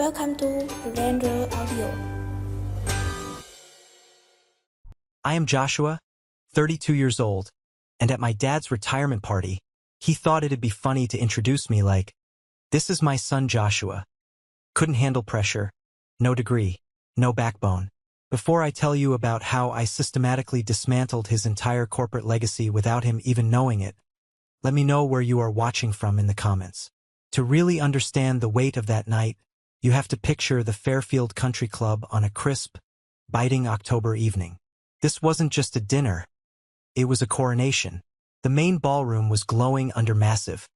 Welcome to Render Audio. I am Joshua, 32 years old, and at my dad's retirement party, he thought it'd be funny to introduce me like, "This is my son Joshua. Couldn't handle pressure, no degree, no backbone." Before I tell you about how I systematically dismantled his entire corporate legacy without him even knowing it, let me know where you are watching from in the comments. To really understand the weight of that night, you have to picture the Fairfield Country Club on a crisp, biting October evening. This wasn't just a dinner. It was a coronation. The main ballroom was glowing under massive,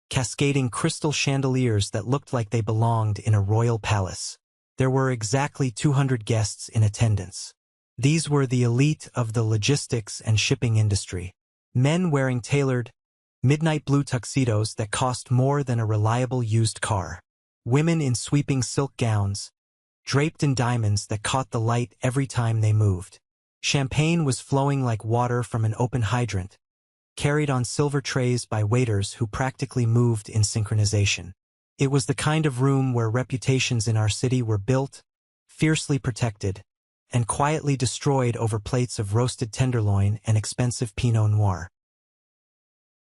cascading crystal chandeliers that looked like they belonged in a royal palace. There were exactly 200 guests in attendance. These were the elite of the logistics and shipping industry. Men wearing tailored, midnight blue tuxedos that cost more than a reliable used car. Women in sweeping silk gowns, draped in diamonds that caught the light every time they moved. Champagne was flowing like water from an open hydrant, carried on silver trays by waiters who practically moved in synchronization. It was the kind of room where reputations in our city were built, fiercely protected, and quietly destroyed over plates of roasted tenderloin and expensive Pinot Noir.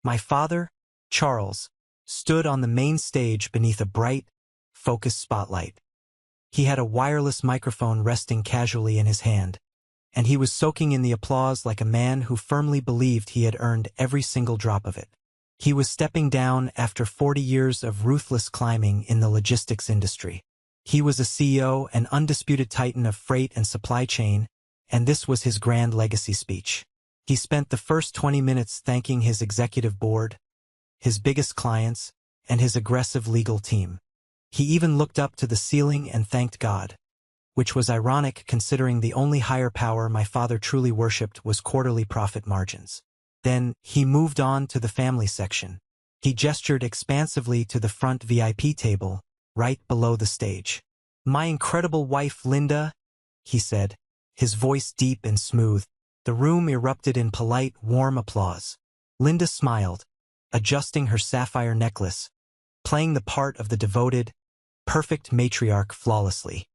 My father, Charles, stood on the main stage beneath a bright, focused spotlight. He had a wireless microphone resting casually in his hand, and he was soaking in the applause like a man who firmly believed he had earned every single drop of it. He was stepping down after 40 years of ruthless climbing in the logistics industry. He was a CEO, an undisputed titan of freight and supply chain, and this was his grand legacy speech. He spent the first 20 minutes thanking his executive board, his biggest clients, and his aggressive legal team. He even looked up to the ceiling and thanked God, which was ironic considering the only higher power my father truly worshipped was quarterly profit margins. Then, he moved on to the family section. He gestured expansively to the front VIP table, right below the stage. "My incredible wife Linda," he said, his voice deep and smooth. The room erupted in polite, warm applause. Linda smiled, adjusting her sapphire necklace, playing the part of the devoted, perfect matriarch flawlessly.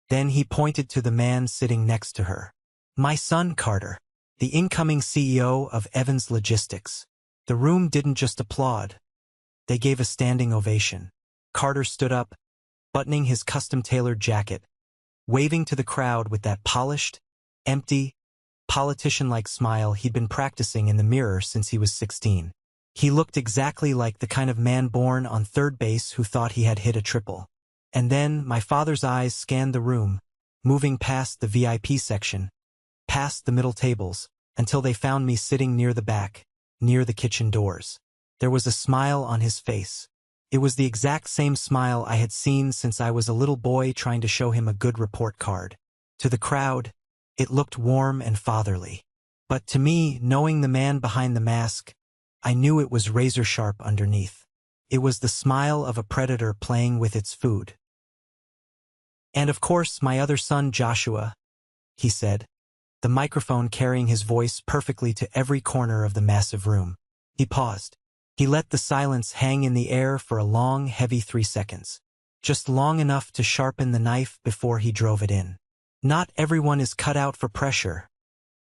Then he pointed to the man sitting next to her. "My son Carter, the incoming CEO of Evans Logistics." The room didn't just applaud. They gave a standing ovation. Carter stood up, buttoning his custom-tailored jacket, waving to the crowd with that polished, empty, politician-like smile he'd been practicing in the mirror since he was 16. He looked exactly like the kind of man born on third base who thought he had hit a triple. And then my father's eyes scanned the room, moving past the VIP section, past the middle tables, until they found me sitting near the back, near the kitchen doors. There was a smile on his face. It was the exact same smile I had seen since I was a little boy trying to show him a good report card. To the crowd, it looked warm and fatherly. But to me, knowing the man behind the mask, I knew it was razor-sharp underneath. It was the smile of a predator playing with its food. "And of course, my other son Joshua," he said, the microphone carrying his voice perfectly to every corner of the massive room. He paused. He let the silence hang in the air for a long, heavy 3 seconds. Just long enough to sharpen the knife before he drove it in. "Not everyone is cut out for pressure,"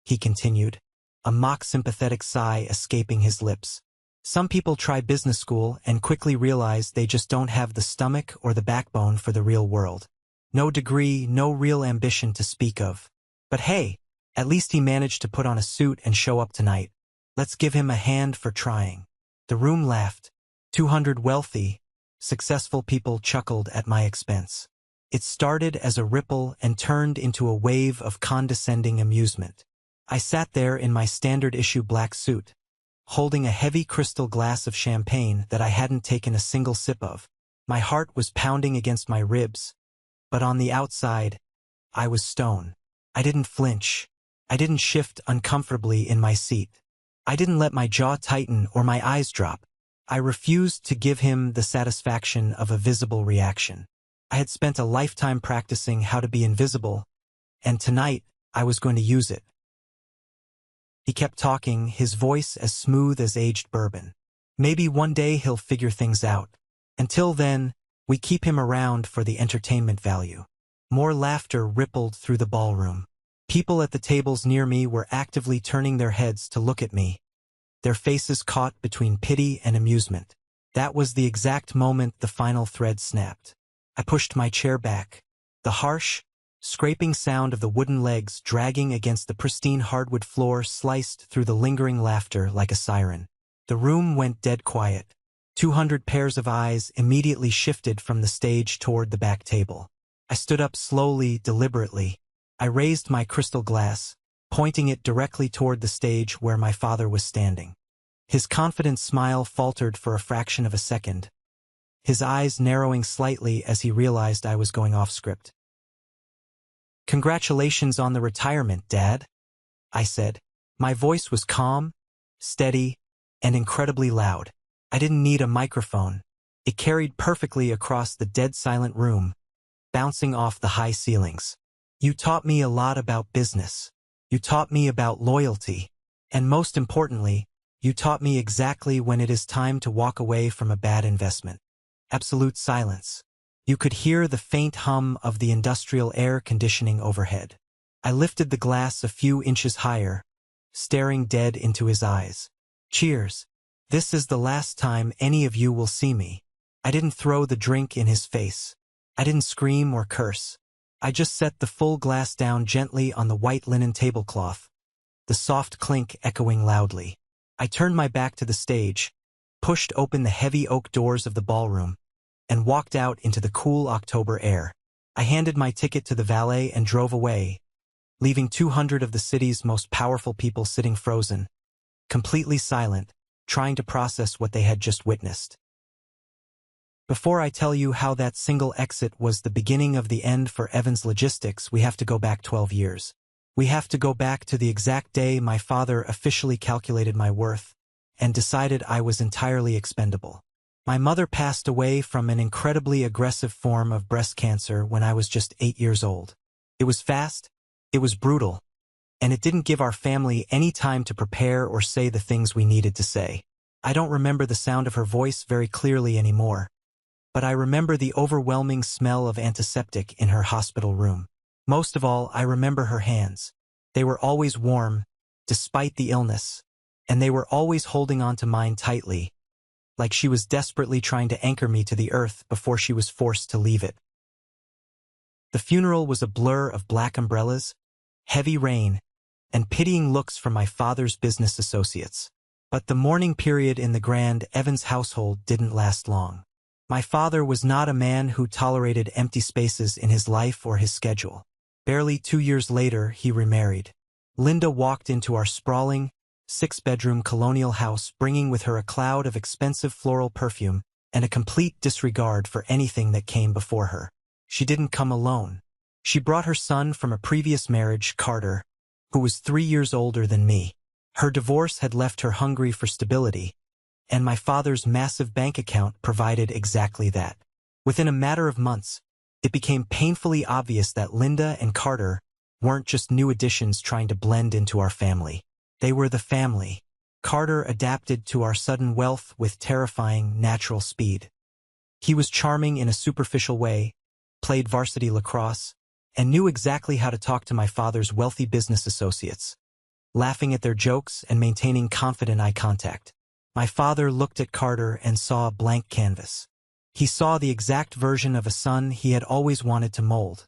he continued, a mock sympathetic sigh escaping his lips. "Some people try business school and quickly realize they just don't have the stomach or the backbone for the real world. No degree, no real ambition to speak of. But hey, at least he managed to put on a suit and show up tonight. Let's give him a hand for trying." The room laughed. 200 wealthy, successful people chuckled at my expense. It started as a ripple and turned into a wave of condescending amusement. I sat there in my standard-issue black suit, holding a heavy crystal glass of champagne that I hadn't taken a single sip of. My heart was pounding against my ribs, but on the outside, I was stone. I didn't flinch. I didn't shift uncomfortably in my seat. I didn't let my jaw tighten or my eyes drop. I refused to give him the satisfaction of a visible reaction. I had spent a lifetime practicing how to be invisible, and tonight I was going to use it. He kept talking, his voice as smooth as aged bourbon. "Maybe one day he'll figure things out. Until then, We keep him around for the entertainment value. More laughter rippled through the ballroom. People at the tables near me were actively turning their heads to look at me, their faces caught between pity and amusement. That was the exact moment the final thread snapped. I pushed my chair back. The harsh, scraping sound of the wooden legs dragging against the pristine hardwood floor sliced through the lingering laughter like a siren. The room went dead quiet. 200 pairs of eyes immediately shifted from the stage toward the back table. I stood up slowly, deliberately. I raised my crystal glass, pointing it directly toward the stage where my father was standing. His confident smile faltered for a fraction of a second, his eyes narrowing slightly as he realized I was going off script. "Congratulations on the retirement, Dad," I said. My voice was calm, steady, and incredibly loud. I didn't need a microphone. It carried perfectly across the dead-silent room, bouncing off the high ceilings. "You taught me a lot about business. You taught me about loyalty. And most importantly, you taught me exactly when it is time to walk away from a bad investment." Absolute silence. You could hear the faint hum of the industrial air conditioning overhead. I lifted the glass a few inches higher, staring dead into his eyes. "Cheers. This is the last time any of you will see me." I didn't throw the drink in his face. I didn't scream or curse. I just set the full glass down gently on the white linen tablecloth, the soft clink echoing loudly. I turned my back to the stage, pushed open the heavy oak doors of the ballroom, and walked out into the cool October air. I handed my ticket to the valet and drove away, leaving 200 of the city's most powerful people sitting frozen, completely silent, trying to process what they had just witnessed. Before I tell you how that single exit was the beginning of the end for Evans Logistics, we have to go back 12 years. We have to go back to the exact day my father officially calculated my worth and decided I was entirely expendable. My mother passed away from an incredibly aggressive form of breast cancer when I was just 8 years old. It was fast, it was brutal, and it didn't give our family any time to prepare or say the things we needed to say. I don't remember the sound of her voice very clearly anymore, but I remember the overwhelming smell of antiseptic in her hospital room. Most of all, I remember her hands. They were always warm, despite the illness, and they were always holding on to mine tightly, like she was desperately trying to anchor me to the earth before she was forced to leave it. The funeral was a blur of black umbrellas, heavy rain, and pitying looks from my father's business associates. But the mourning period in the grand Evans household didn't last long. My father was not a man who tolerated empty spaces in his life or his schedule. Barely 2 years later, he remarried. Linda walked into our sprawling, 6-bedroom colonial house, bringing with her a cloud of expensive floral perfume and a complete disregard for anything that came before her. She didn't come alone. She brought her son from a previous marriage, Carter, who was 3 years older than me. Her divorce had left her hungry for stability, and my father's massive bank account provided exactly that. Within a matter of months, it became painfully obvious that Linda and Carter weren't just new additions trying to blend into our family. They were the family. Carter adapted to our sudden wealth with terrifying natural speed. He was charming in a superficial way, played varsity lacrosse, and knew exactly how to talk to my father's wealthy business associates, laughing at their jokes and maintaining confident eye contact. My father looked at Carter and saw a blank canvas. He saw the exact version of a son he had always wanted to mold,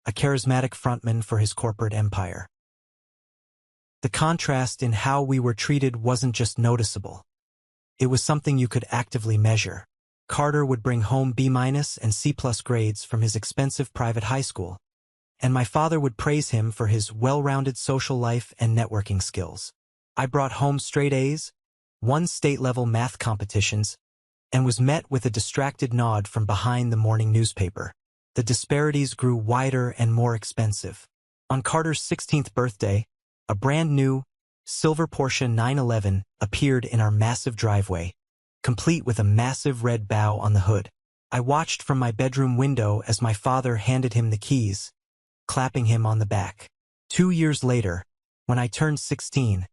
a charismatic frontman for his corporate empire. The contrast in how we were treated wasn't just noticeable. It was something you could actively measure. Carter would bring home B- and C+ grades from his expensive private high school, and my father would praise him for his well-rounded social life and networking skills. I brought home straight A's, won state-level math competitions, and was met with a distracted nod from behind the morning newspaper. The disparities grew wider and more expensive. On Carter's 16th birthday, a brand-new, silver Porsche 911 appeared in our massive driveway, complete with a massive red bow on the hood. I watched from my bedroom window as my father handed him the keys, clapping him on the back. 2 years later, when I turned 16,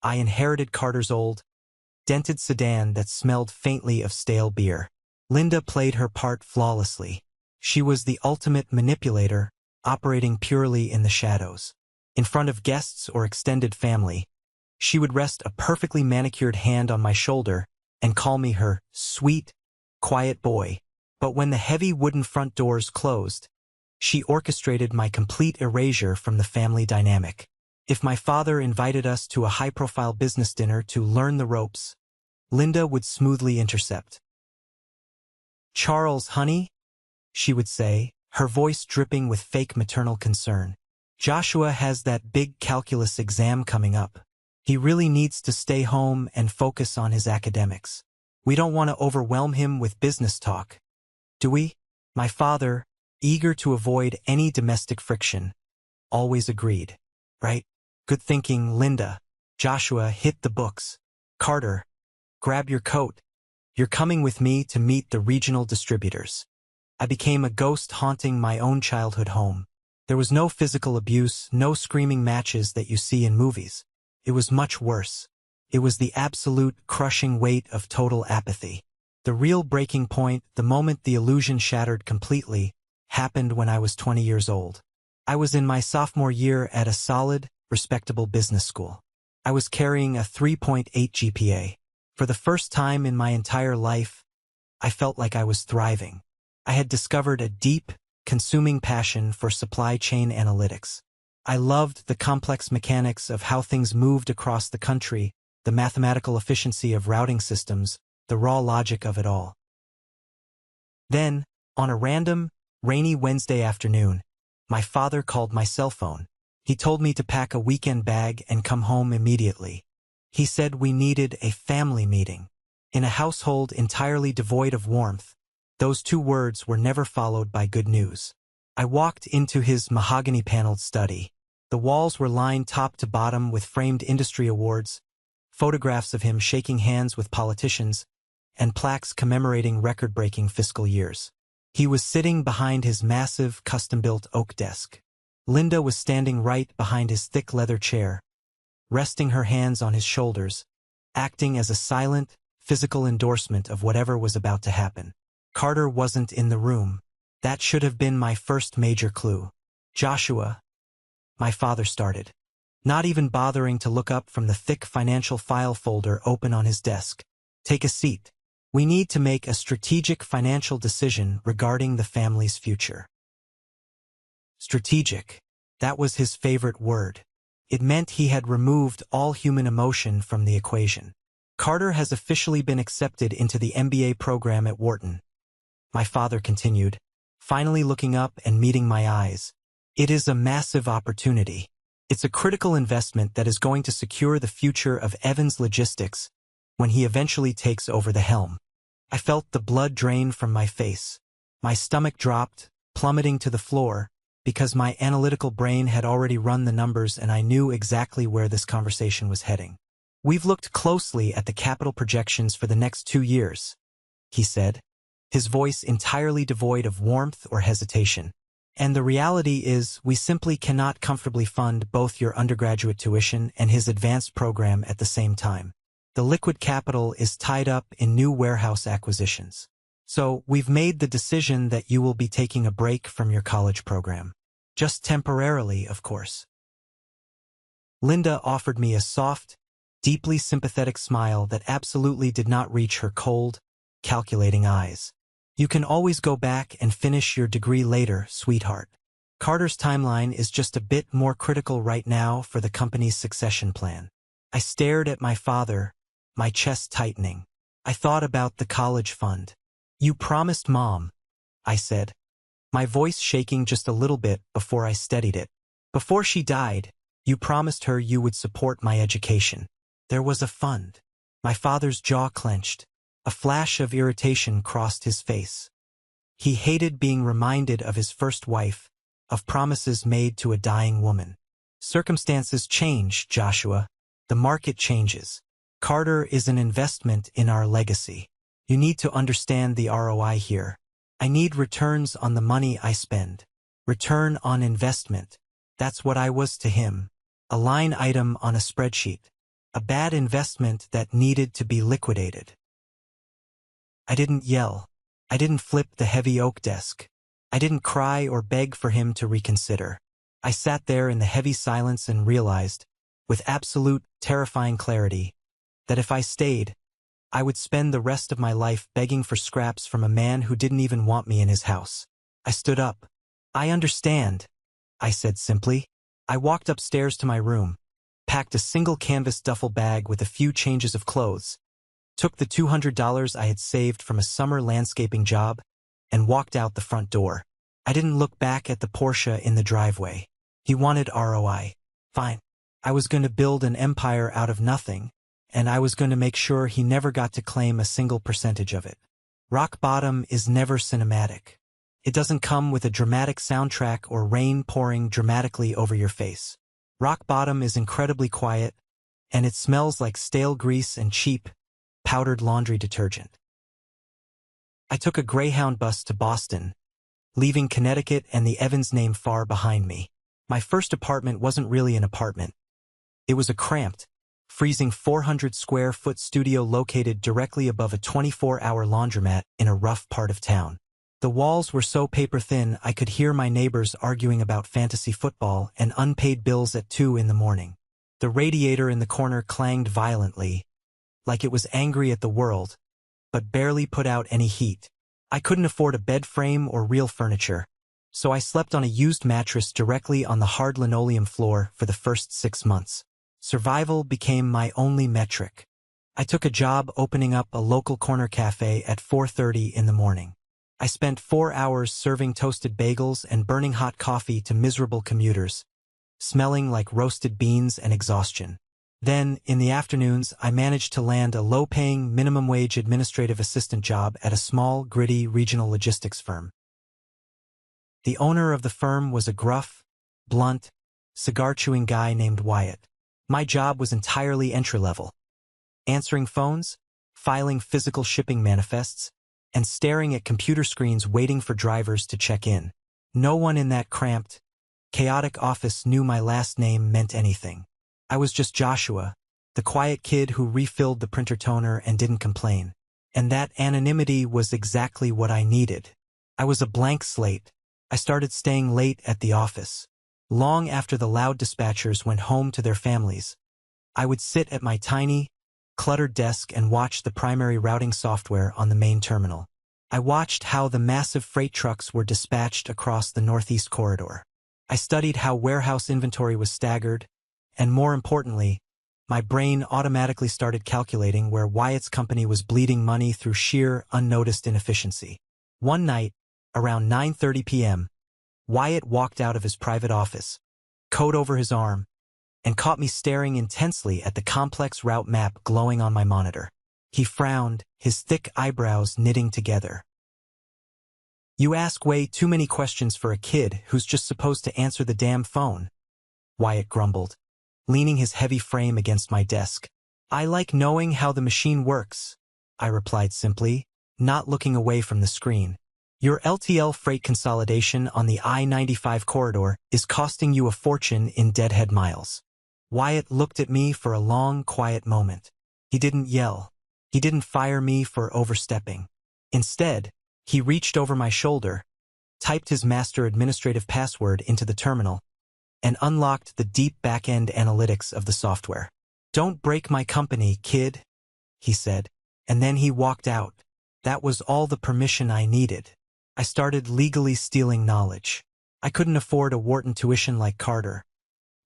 I inherited Carter's old, dented sedan that smelled faintly of stale beer. Linda played her part flawlessly. She was the ultimate manipulator, operating purely in the shadows. In front of guests or extended family, she would rest a perfectly manicured hand on my shoulder and call me her sweet, quiet boy. But when the heavy wooden front doors closed, she orchestrated my complete erasure from the family dynamic. If my father invited us to a high-profile business dinner to learn the ropes, Linda would smoothly intercept. "Charles, honey," she would say, her voice dripping with fake maternal concern. "Joshua has that big calculus exam coming up. He really needs to stay home and focus on his academics. We don't want to overwhelm him with business talk, do we?" My father, eager to avoid any domestic friction, always agreed. "Right? Good thinking, Linda." Joshua hit the books. "Carter, grab your coat. You're coming with me to meet the regional distributors." I became a ghost haunting my own childhood home. There was no physical abuse, no screaming matches that you see in movies. It was much worse. It was the absolute crushing weight of total apathy. The real breaking point, the moment the illusion shattered completely, happened when I was 20 years old. I was in my sophomore year at a solid, respectable business school. I was carrying a 3.8 GPA. For the first time in my entire life, I felt like I was thriving. I had discovered a deep, consuming passion for supply chain analytics. I loved the complex mechanics of how things moved across the country, the mathematical efficiency of routing systems, the raw logic of it all. Then, on a random, rainy Wednesday afternoon, my father called my cell phone. He told me to pack a weekend bag and come home immediately. He said we needed a family meeting. In a household entirely devoid of warmth, those two words were never followed by good news. I walked into his mahogany-paneled study. The walls were lined top to bottom with framed industry awards, photographs of him shaking hands with politicians, and plaques commemorating record-breaking fiscal years. He was sitting behind his massive, custom-built oak desk. Linda was standing right behind his thick leather chair, resting her hands on his shoulders, acting as a silent, physical endorsement of whatever was about to happen. Carter wasn't in the room. That should have been my first major clue. "Joshua," my father started, not even bothering to look up from the thick financial file folder open on his desk. "Take a seat. We need to make a strategic financial decision regarding the family's future." Strategic. That was his favorite word. It meant he had removed all human emotion from the equation. "Carter has officially been accepted into the MBA program at Wharton," my father continued, finally looking up and meeting my eyes. "It is a massive opportunity. It's a critical investment that is going to secure the future of Evans Logistics when he eventually takes over the helm." I felt the blood drain from my face. My stomach dropped, plummeting to the floor, because my analytical brain had already run the numbers and I knew exactly where this conversation was heading. "We've looked closely at the capital projections for the next 2 years," he said, his voice entirely devoid of warmth or hesitation. "And the reality is we simply cannot comfortably fund both your undergraduate tuition and his advanced program at the same time. The liquid capital is tied up in new warehouse acquisitions. So we've made the decision that you will be taking a break from your college program. Just temporarily, of course." Linda offered me a soft, deeply sympathetic smile that absolutely did not reach her cold, calculating eyes. "You can always go back and finish your degree later, sweetheart. Carter's timeline is just a bit more critical right now for the company's succession plan." I stared at my father, my chest tightening. I thought about the college fund. "You promised Mom," I said, my voice shaking just a little bit before I steadied it. "Before she died, you promised her you would support my education. There was a fund." My father's jaw clenched. A flash of irritation crossed his face. He hated being reminded of his first wife, of promises made to a dying woman. "Circumstances change, Joshua. The market changes. Carter is an investment in our legacy. You need to understand the ROI here. I need returns on the money I spend. Return on investment. That's what I was to him. A line item on a spreadsheet. A bad investment that needed to be liquidated." I didn't yell. I didn't flip the heavy oak desk. I didn't cry or beg for him to reconsider. I sat there in the heavy silence and realized, with absolute, terrifying clarity, that if I stayed, I would spend the rest of my life begging for scraps from a man who didn't even want me in his house. I stood up. "I understand," I said simply. I walked upstairs to my room, packed a single canvas duffel bag with a few changes of clothes, took the $200 I had saved from a summer landscaping job, and walked out the front door. I didn't look back at the Porsche in the driveway. He wanted ROI. Fine. I was going to build an empire out of nothing, and I was going to make sure he never got to claim a single percentage of it. Rock bottom is never cinematic. It doesn't come with a dramatic soundtrack or rain pouring dramatically over your face. Rock bottom is incredibly quiet, and it smells like stale grease and cheap, powdered laundry detergent. I took a Greyhound bus to Boston, leaving Connecticut and the Evans name far behind me. My first apartment wasn't really an apartment. It was a cramped, freezing 400-square-foot studio located directly above a 24-hour laundromat in a rough part of town. The walls were so paper-thin I could hear my neighbors arguing about fantasy football and unpaid bills at 2 in the morning. The radiator in the corner clanged violently, like it was angry at the world, but barely put out any heat. I couldn't afford a bed frame or real furniture, so I slept on a used mattress directly on the hard linoleum floor for the first 6 months. Survival became my only metric. I took a job opening up a local corner cafe at 4:30 in the morning. I spent 4 hours serving toasted bagels and burning hot coffee to miserable commuters, smelling like roasted beans and exhaustion. Then, in the afternoons, I managed to land a low-paying, minimum-wage administrative assistant job at a small, gritty regional logistics firm. The owner of the firm was a gruff, blunt, cigar-chewing guy named Wyatt. My job was entirely entry-level. Answering phones, filing physical shipping manifests, and staring at computer screens waiting for drivers to check in. No one in that cramped, chaotic office knew my last name meant anything. I was just Joshua, the quiet kid who refilled the printer toner and didn't complain. And that anonymity was exactly what I needed. I was a blank slate. I started staying late at the office. Long after the loud dispatchers went home to their families, I would sit at my tiny, cluttered desk and watch the primary routing software on the main terminal. I watched how the massive freight trucks were dispatched across the Northeast Corridor. I studied how warehouse inventory was staggered, and more importantly, my brain automatically started calculating where Wyatt's company was bleeding money through sheer, unnoticed inefficiency. One night, around 9:30 p.m., Wyatt walked out of his private office, coat over his arm, and caught me staring intensely at the complex route map glowing on my monitor. He frowned, his thick eyebrows knitting together. "You ask way too many questions for a kid who's just supposed to answer the damn phone," Wyatt grumbled, leaning his heavy frame against my desk. "I like knowing how the machine works," I replied simply, not looking away from the screen. "Your LTL freight consolidation on the I-95 corridor is costing you a fortune in deadhead miles." Wyatt looked at me for a long, quiet moment. He didn't yell. He didn't fire me for overstepping. Instead, he reached over my shoulder, typed his master administrative password into the terminal, and unlocked the deep back-end analytics of the software. "Don't break my company, kid," he said, and then he walked out. That was all the permission I needed. I started legally stealing knowledge. I couldn't afford a Wharton tuition like Carter,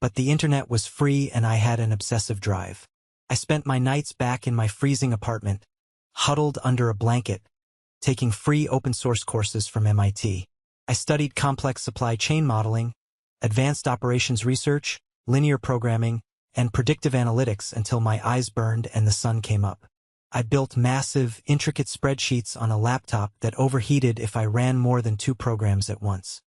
but the internet was free and I had an obsessive drive. I spent my nights back in my freezing apartment, huddled under a blanket, taking free open-source courses from MIT. I studied complex supply chain modeling, advanced operations research, linear programming, and predictive analytics until my eyes burned and the sun came up. I built massive, intricate spreadsheets on a laptop that overheated if I ran more than 2 programs at once.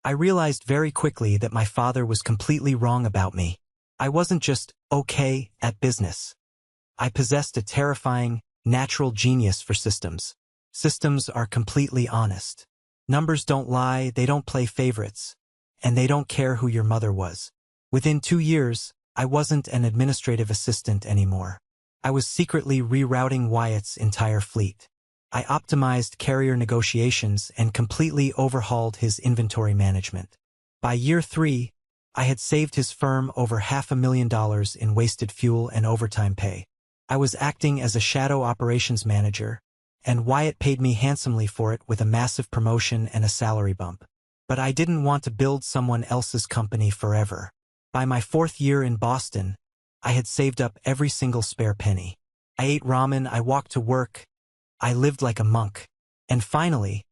I realized very quickly that my father was completely wrong about me. I wasn't just okay at business. I possessed a terrifying, natural genius for systems. Systems are completely honest. Numbers don't lie, they don't play favorites, and they don't care who your mother was. Within 2 years, I wasn't an administrative assistant anymore. I was secretly rerouting Wyatt's entire fleet. I optimized carrier negotiations and completely overhauled his inventory management. By year 3, I had saved his firm over $500,000 in wasted fuel and overtime pay. I was acting as a shadow operations manager, and Wyatt paid me handsomely for it with a massive promotion and a salary bump. But I didn't want to build someone else's company forever. By my 4th year in Boston, I had saved up every single spare penny. I ate ramen, I walked to work, I lived like a monk. And finally,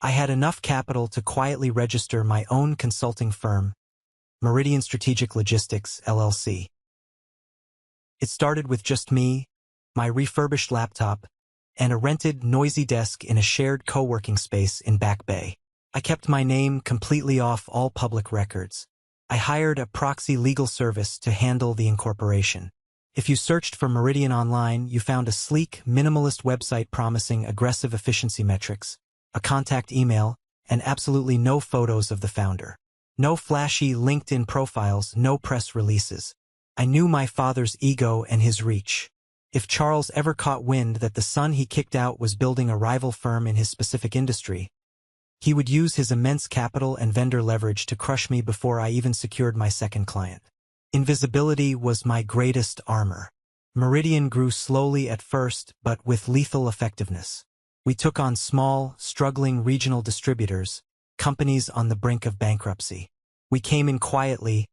I had enough capital to quietly register my own consulting firm, Meridian Strategic Logistics, LLC. It started with just me, my refurbished laptop, and a rented, noisy desk in a shared co-working space in Back Bay. I kept my name completely off all public records. I hired a proxy legal service to handle the incorporation. If you searched for Meridian online, you found a sleek, minimalist website promising aggressive efficiency metrics, a contact email, and absolutely no photos of the founder. No flashy LinkedIn profiles, no press releases. I knew my father's ego and his reach. If Charles ever caught wind that the son he kicked out was building a rival firm in his specific industry, he would use his immense capital and vendor leverage to crush me before I even secured my second client. Invisibility was my greatest armor. Meridian grew slowly at first, but with lethal effectiveness. We took on small, struggling regional distributors, companies on the brink of bankruptcy. We came in quietly,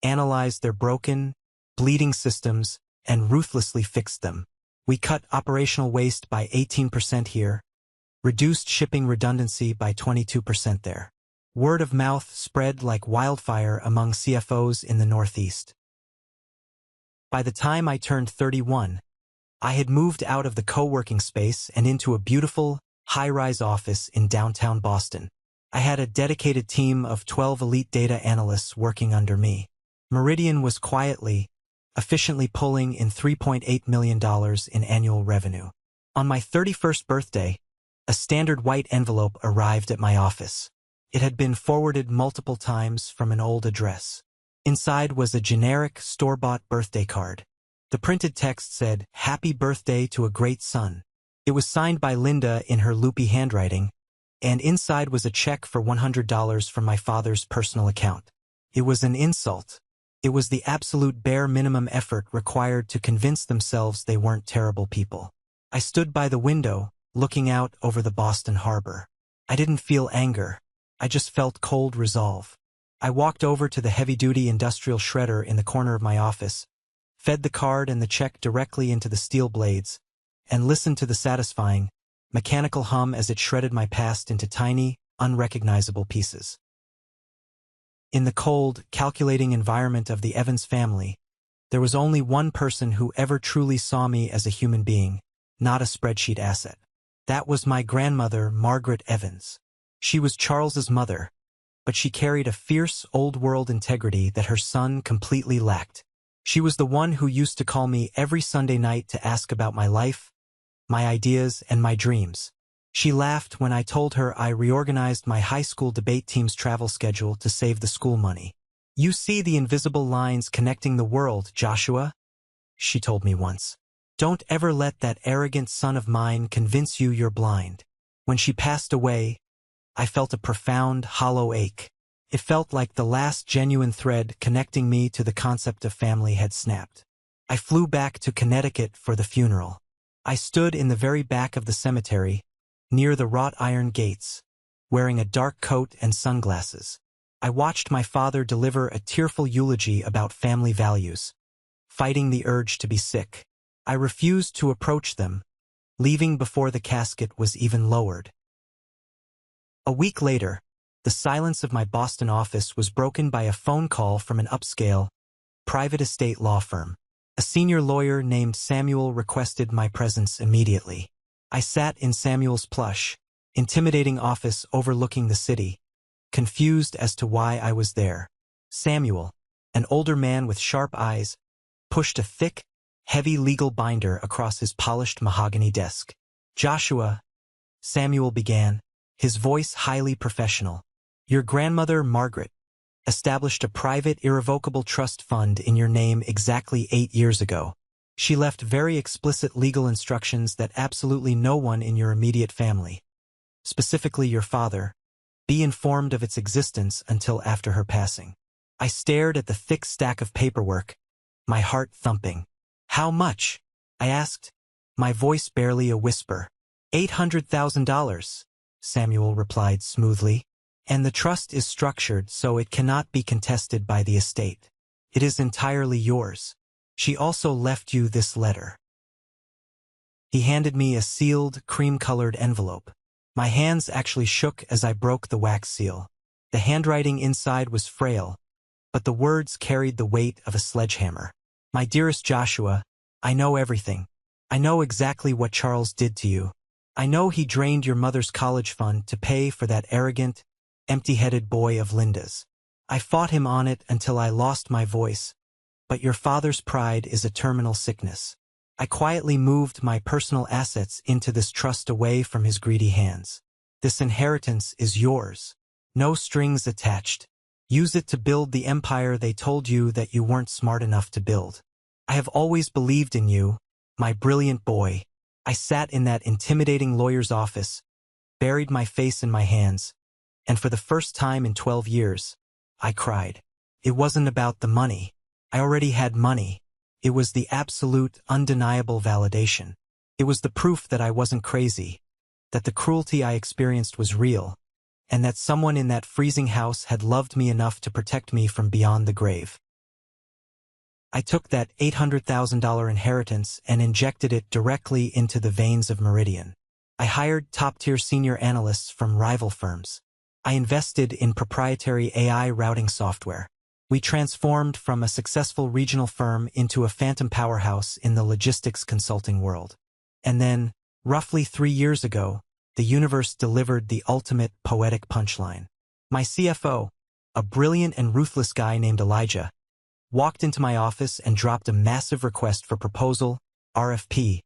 analyzed their broken, bleeding systems, and ruthlessly fixed them. We cut operational waste by 18% here, reduced shipping redundancy by 22% there. Word of mouth spread like wildfire among CFOs in the Northeast. By the time I turned 31, I had moved out of the co-working space and into a beautiful, high-rise office in downtown Boston. I had a dedicated team of 12 elite data analysts working under me. Meridian was quietly, efficiently pulling in $3.8 million in annual revenue. On my 31st birthday, a standard white envelope arrived at my office. It had been forwarded multiple times from an old address. Inside was a generic, store-bought birthday card. The printed text said, "Happy birthday to a great son." It was signed by Linda in her loopy handwriting, and inside was a check for $100 from my father's personal account. It was an insult. It was the absolute bare minimum effort required to convince themselves they weren't terrible people. I stood by the window, looking out over the Boston harbor. I didn't feel anger. I just felt cold resolve. I walked over to the heavy-duty industrial shredder in the corner of my office, fed the card and the check directly into the steel blades, and listened to the satisfying, mechanical hum as it shredded my past into tiny, unrecognizable pieces. In the cold, calculating environment of the Evans family, there was only one person who ever truly saw me as a human being, not a spreadsheet asset. That was my grandmother, Margaret Evans. She was Charles's mother, but she carried a fierce, old-world integrity that her son completely lacked. She was the one who used to call me every Sunday night to ask about my life, my ideas, and my dreams. She laughed when I told her I reorganized my high school debate team's travel schedule to save the school money. "You see the invisible lines connecting the world, Joshua," she told me once. "Don't ever let that arrogant son of mine convince you you're blind." When she passed away, I felt a profound, hollow ache. It felt like the last genuine thread connecting me to the concept of family had snapped. I flew back to Connecticut for the funeral. I stood in the very back of the cemetery, near the wrought iron gates, wearing a dark coat and sunglasses. I watched my father deliver a tearful eulogy about family values, fighting the urge to be sick. I refused to approach them, leaving before the casket was even lowered. A week later, the silence of my Boston office was broken by a phone call from an upscale, private estate law firm. A senior lawyer named Samuel requested my presence immediately. I sat in Samuel's plush, intimidating office overlooking the city, confused as to why I was there. Samuel, an older man with sharp eyes, pushed a thick, heavy legal binder across his polished mahogany desk. "Joshua," Samuel began, his voice highly professional, "your grandmother, Margaret, established a private irrevocable trust fund in your name exactly 8 years ago. She left very explicit legal instructions that absolutely no one in your immediate family, specifically your father, be informed of its existence until after her passing. I stared at the thick stack of paperwork, my heart thumping. How much? I asked, my voice barely a whisper. $800,000, Samuel replied smoothly. And the trust is structured so it cannot be contested by the estate. It is entirely yours. She also left you this letter. He handed me a sealed, cream-colored envelope. My hands actually shook as I broke the wax seal. The handwriting inside was frail, but the words carried the weight of a sledgehammer. My dearest Joshua, I know everything. I know exactly what Charles did to you. I know he drained your mother's college fund to pay for that arrogant, empty-headed boy of Linda's. I fought him on it until I lost my voice, but your father's pride is a terminal sickness. I quietly moved my personal assets into this trust away from his greedy hands. This inheritance is yours. No strings attached. Use it to build the empire they told you that you weren't smart enough to build. I have always believed in you, my brilliant boy. I sat in that intimidating lawyer's office, buried my face in my hands, and for the first time in 12 years, I cried. It wasn't about the money. I already had money. It was the absolute, undeniable validation. It was the proof that I wasn't crazy, that the cruelty I experienced was real, and that someone in that freezing house had loved me enough to protect me from beyond the grave. I took that $800,000 inheritance and injected it directly into the veins of Meridian. I hired top-tier senior analysts from rival firms. I invested in proprietary AI routing software. We transformed from a successful regional firm into a phantom powerhouse in the logistics consulting world. And then, roughly 3 years ago, the universe delivered the ultimate poetic punchline. My CFO, a brilliant and ruthless guy named Elijah, walked into my office and dropped a massive request for proposal, RFP,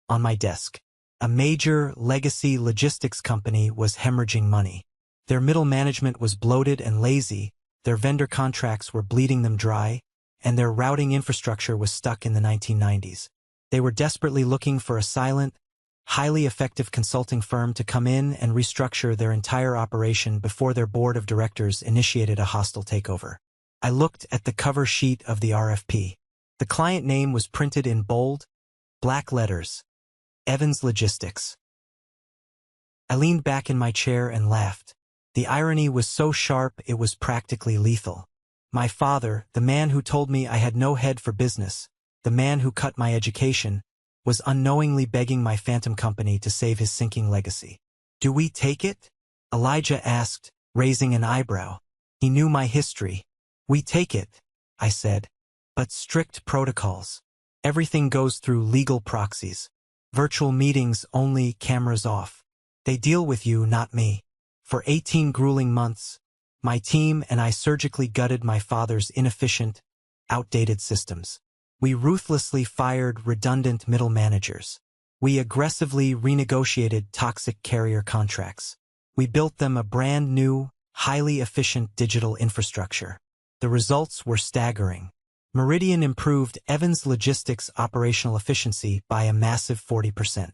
on my desk. A major legacy logistics company was hemorrhaging money. Their middle management was bloated and lazy, their vendor contracts were bleeding them dry, and their routing infrastructure was stuck in the 1990s. They were desperately looking for a silent, highly effective consulting firm to come in and restructure their entire operation before their board of directors initiated a hostile takeover. I looked at the cover sheet of the RFP. The client name was printed in bold, black letters, Evans Logistics. I leaned back in my chair and laughed. The irony was so sharp it was practically lethal. My father, the man who told me I had no head for business, the man who cut my education, was unknowingly begging my phantom company to save his sinking legacy. Do we take it? Elijah asked, raising an eyebrow. He knew my history. We take it, I said. But strict protocols. Everything goes through legal proxies. Virtual meetings only, cameras off. They deal with you, not me. For 18 grueling months, my team and I surgically gutted my father's inefficient, outdated systems. We ruthlessly fired redundant middle managers. We aggressively renegotiated toxic carrier contracts. We built them a brand new, highly efficient digital infrastructure. The results were staggering. Meridian improved Evans Logistics' operational efficiency by a massive 40%.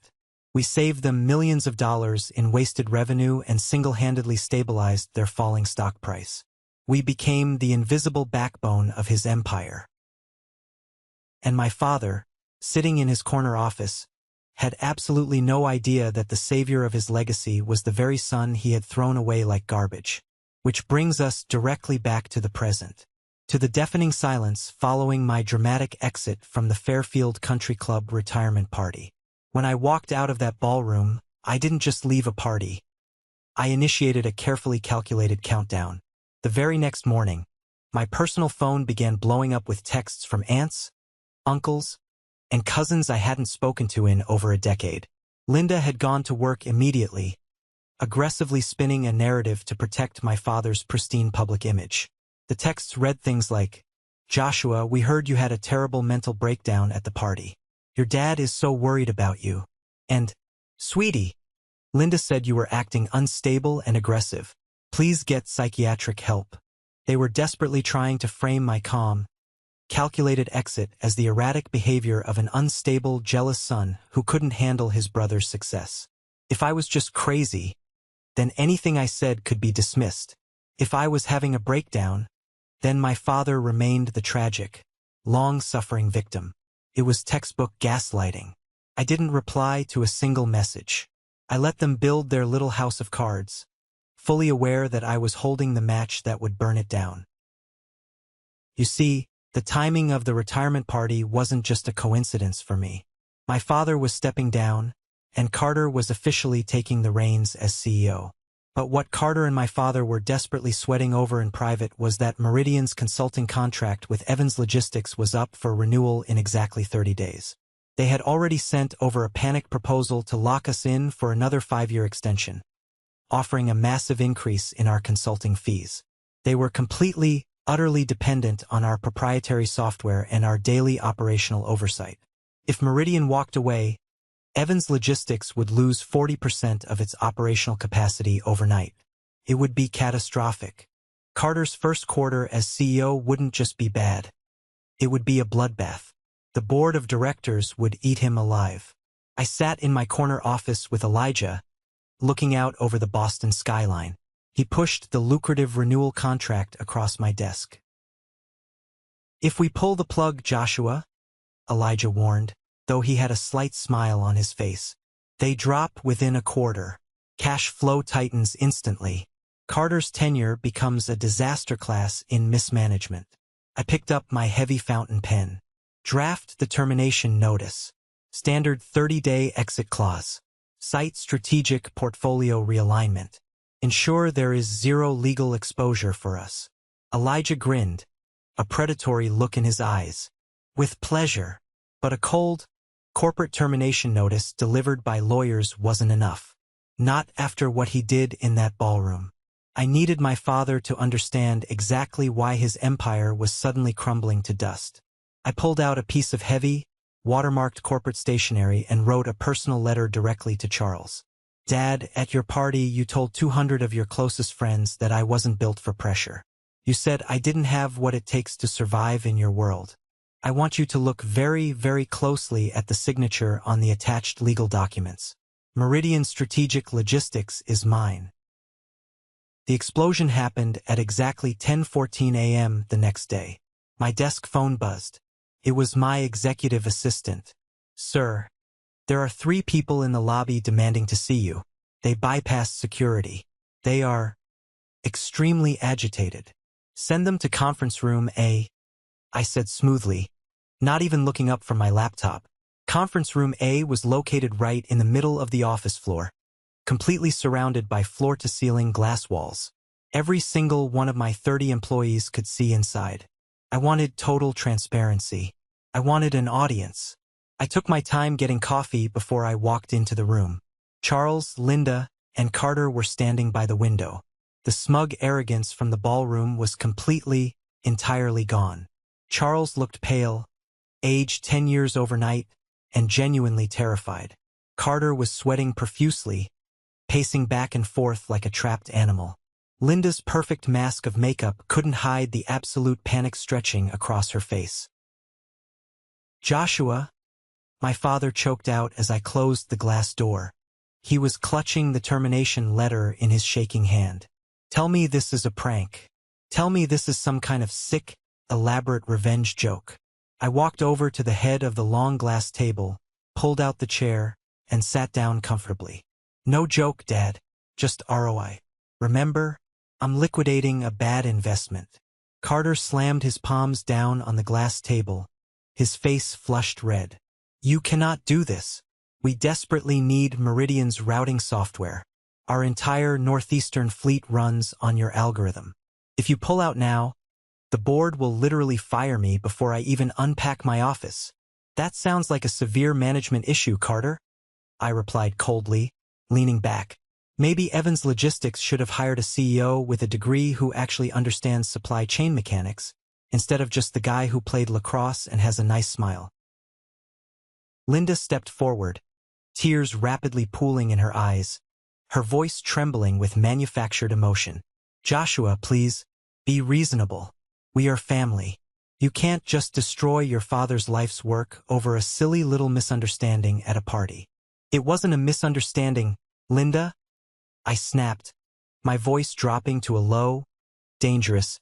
We saved them millions of dollars in wasted revenue and single-handedly stabilized their falling stock price. We became the invisible backbone of his empire. And my father, sitting in his corner office, had absolutely no idea that the savior of his legacy was the very son he had thrown away like garbage. Which brings us directly back to the present. To the deafening silence following my dramatic exit from the Fairfield Country Club retirement party. When I walked out of that ballroom, I didn't just leave a party. I initiated a carefully calculated countdown. The very next morning, my personal phone began blowing up with texts from aunts, uncles, and cousins I hadn't spoken to in over a decade. Linda had gone to work immediately, aggressively spinning a narrative to protect my father's pristine public image. The texts read things like, Joshua, we heard you had a terrible mental breakdown at the party. Your dad is so worried about you. And, sweetie, Linda said you were acting unstable and aggressive. Please get psychiatric help. They were desperately trying to frame my calm, calculated exit as the erratic behavior of an unstable, jealous son who couldn't handle his brother's success. If I was just crazy, then anything I said could be dismissed. If I was having a breakdown, then my father remained the tragic, long-suffering victim. It was textbook gaslighting. I didn't reply to a single message. I let them build their little house of cards, fully aware that I was holding the match that would burn it down. You see, the timing of the retirement party wasn't just a coincidence for me. My father was stepping down, and Carter was officially taking the reins as CEO. But what Carter and my father were desperately sweating over in private was that Meridian's consulting contract with Evans Logistics was up for renewal in exactly 30 days. They had already sent over a panicked proposal to lock us in for another 5-year extension, offering a massive increase in our consulting fees. They were completely, utterly dependent on our proprietary software and our daily operational oversight. If Meridian walked away, Evans Logistics would lose 40% of its operational capacity overnight. It would be catastrophic. Carter's first quarter as CEO wouldn't just be bad. It would be a bloodbath. The board of directors would eat him alive. I sat in my corner office with Elijah, looking out over the Boston skyline. He pushed the lucrative renewal contract across my desk. "If we pull the plug, Joshua," Elijah warned, though he had a slight smile on his face, "they drop within a quarter. Cash flow tightens instantly. Carter's tenure becomes a disaster class in mismanagement." I picked up my heavy fountain pen. Draft the termination notice. Standard 30-day exit clause. Cite strategic portfolio realignment. Ensure there is zero legal exposure for us. Elijah grinned, a predatory look in his eyes. "With pleasure." But a cold, corporate termination notice delivered by lawyers wasn't enough. Not after what he did in that ballroom. I needed my father to understand exactly why his empire was suddenly crumbling to dust. I pulled out a piece of heavy, watermarked corporate stationery and wrote a personal letter directly to Charles. "Dad, at your party you told 200 of your closest friends that I wasn't built for pressure. You said I didn't have what it takes to survive in your world. I want you to look very, very closely at the signature on the attached legal documents. Meridian Strategic Logistics is mine." The explosion happened at exactly 10:14 a.m. the next day. My desk phone buzzed. It was my executive assistant. "Sir, there are 3 people in the lobby demanding to see you. They bypassed security. They are extremely agitated. Send them to conference room A," I said smoothly, not even looking up from my laptop. Conference room A was located right in the middle of the office floor, completely surrounded by floor-to-ceiling glass walls. Every single one of my 30 employees could see inside. I wanted total transparency. I wanted an audience. I took my time getting coffee before I walked into the room. Charles, Linda, and Carter were standing by the window. The smug arrogance from the ballroom was completely, entirely gone. Charles looked pale, aged 10 years overnight, and genuinely terrified. Carter was sweating profusely, pacing back and forth like a trapped animal. Linda's perfect mask of makeup couldn't hide the absolute panic stretching across her face. "Joshua," my father choked out as I closed the glass door. He was clutching the termination letter in his shaking hand. "Tell me this is a prank. Tell me this is some kind of sick, elaborate revenge joke." I walked over to the head of the long glass table, pulled out the chair, and sat down comfortably. "No joke, Dad. Just ROI. Remember? I'm liquidating a bad investment." Carter slammed his palms down on the glass table, his face flushed red. "You cannot do this. We desperately need Meridian's routing software. Our entire Northeastern fleet runs on your algorithm. If you pull out now, the board will literally fire me before I even unpack my office." "That sounds like a severe management issue, Carter," I replied coldly, leaning back. Maybe Evans Logistics should have hired a CEO with a degree who actually understands supply chain mechanics, instead of just the guy who played lacrosse and has a nice smile. Linda stepped forward, tears rapidly pooling in her eyes, her voice trembling with manufactured emotion. "Joshua, please, be reasonable. We are family. You can't just destroy your father's life's work over a silly little misunderstanding at a party. It wasn't a misunderstanding, Linda, I snapped, my voice dropping to a low, dangerous,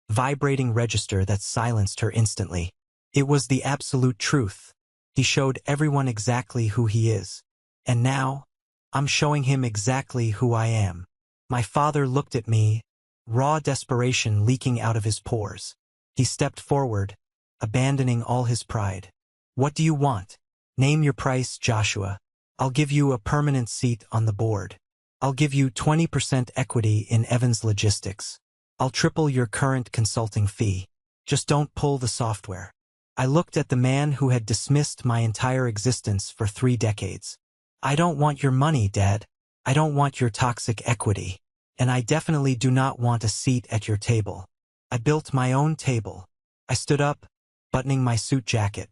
vibrating register that silenced her instantly. It was the absolute truth. He showed everyone exactly who he is. And now, I'm showing him exactly who I am. My father looked at me, raw desperation leaking out of his pores. He stepped forward, abandoning all his pride. What do you want? Name your price, Joshua. I'll give you a permanent seat on the board. I'll give you 20% equity in Evans Logistics. I'll triple your current consulting fee. Just don't pull the software. I looked at the man who had dismissed my entire existence for 3 decades. I don't want your money, Dad. I don't want your toxic equity. And I definitely do not want a seat at your table. I built my own table. I stood up, buttoning my suit jacket.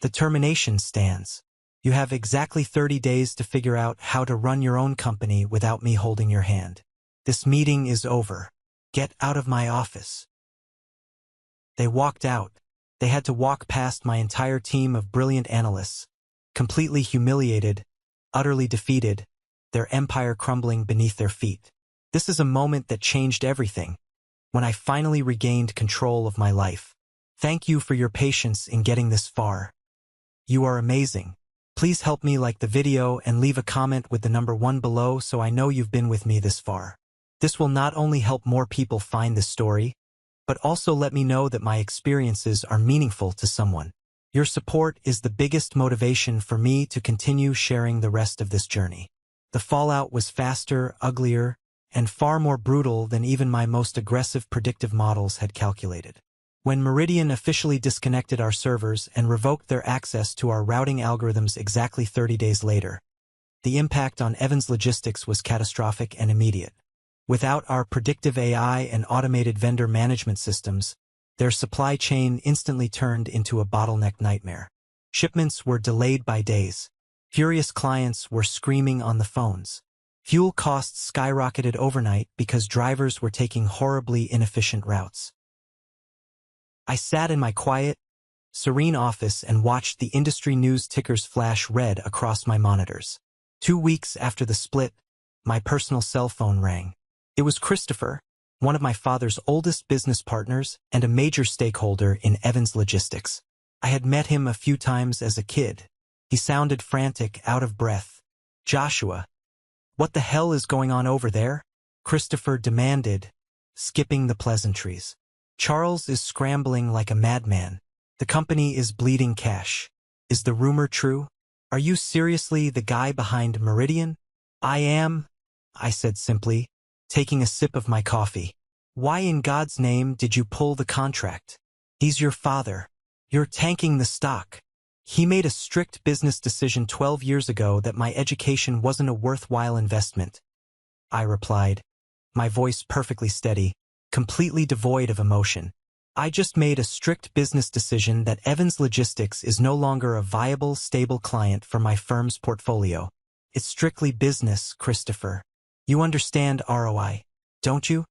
The termination stands. You have exactly 30 days to figure out how to run your own company without me holding your hand. This meeting is over. Get out of my office. They walked out. They had to walk past my entire team of brilliant analysts, completely humiliated, utterly defeated, their empire crumbling beneath their feet. This is a moment that changed everything, when I finally regained control of my life. Thank you for your patience in getting this far. You are amazing. Please help me like the video and leave a comment with the number 1 below so I know you've been with me this far. This will not only help more people find this story, but also let me know that my experiences are meaningful to someone. Your support is the biggest motivation for me to continue sharing the rest of this journey. The fallout was faster, uglier, and far more brutal than even my most aggressive predictive models had calculated. When Meridian officially disconnected our servers and revoked their access to our routing algorithms exactly 30 days later, the impact on Evans Logistics was catastrophic and immediate. Without our predictive AI and automated vendor management systems, their supply chain instantly turned into a bottleneck nightmare. Shipments were delayed by days. Furious clients were screaming on the phones. Fuel costs skyrocketed overnight because drivers were taking horribly inefficient routes. I sat in my quiet, serene office and watched the industry news tickers flash red across my monitors. 2 weeks after the split, my personal cell phone rang. It was Christopher, one of my father's oldest business partners and a major stakeholder in Evans Logistics. I had met him a few times as a kid. He sounded frantic, out of breath. Joshua, what the hell is going on over there? Christopher demanded, skipping the pleasantries. Charles is scrambling like a madman. The company is bleeding cash. Is the rumor true? Are you seriously the guy behind Meridian? I am, I said simply, taking a sip of my coffee. Why in God's name did you pull the contract? He's your father. You're tanking the stock. He made a strict business decision 12 years ago that my education wasn't a worthwhile investment. I replied, my voice perfectly steady, completely devoid of emotion. I just made a strict business decision that Evans Logistics is no longer a viable, stable client for my firm's portfolio. It's strictly business, Christopher. You understand ROI, don't you?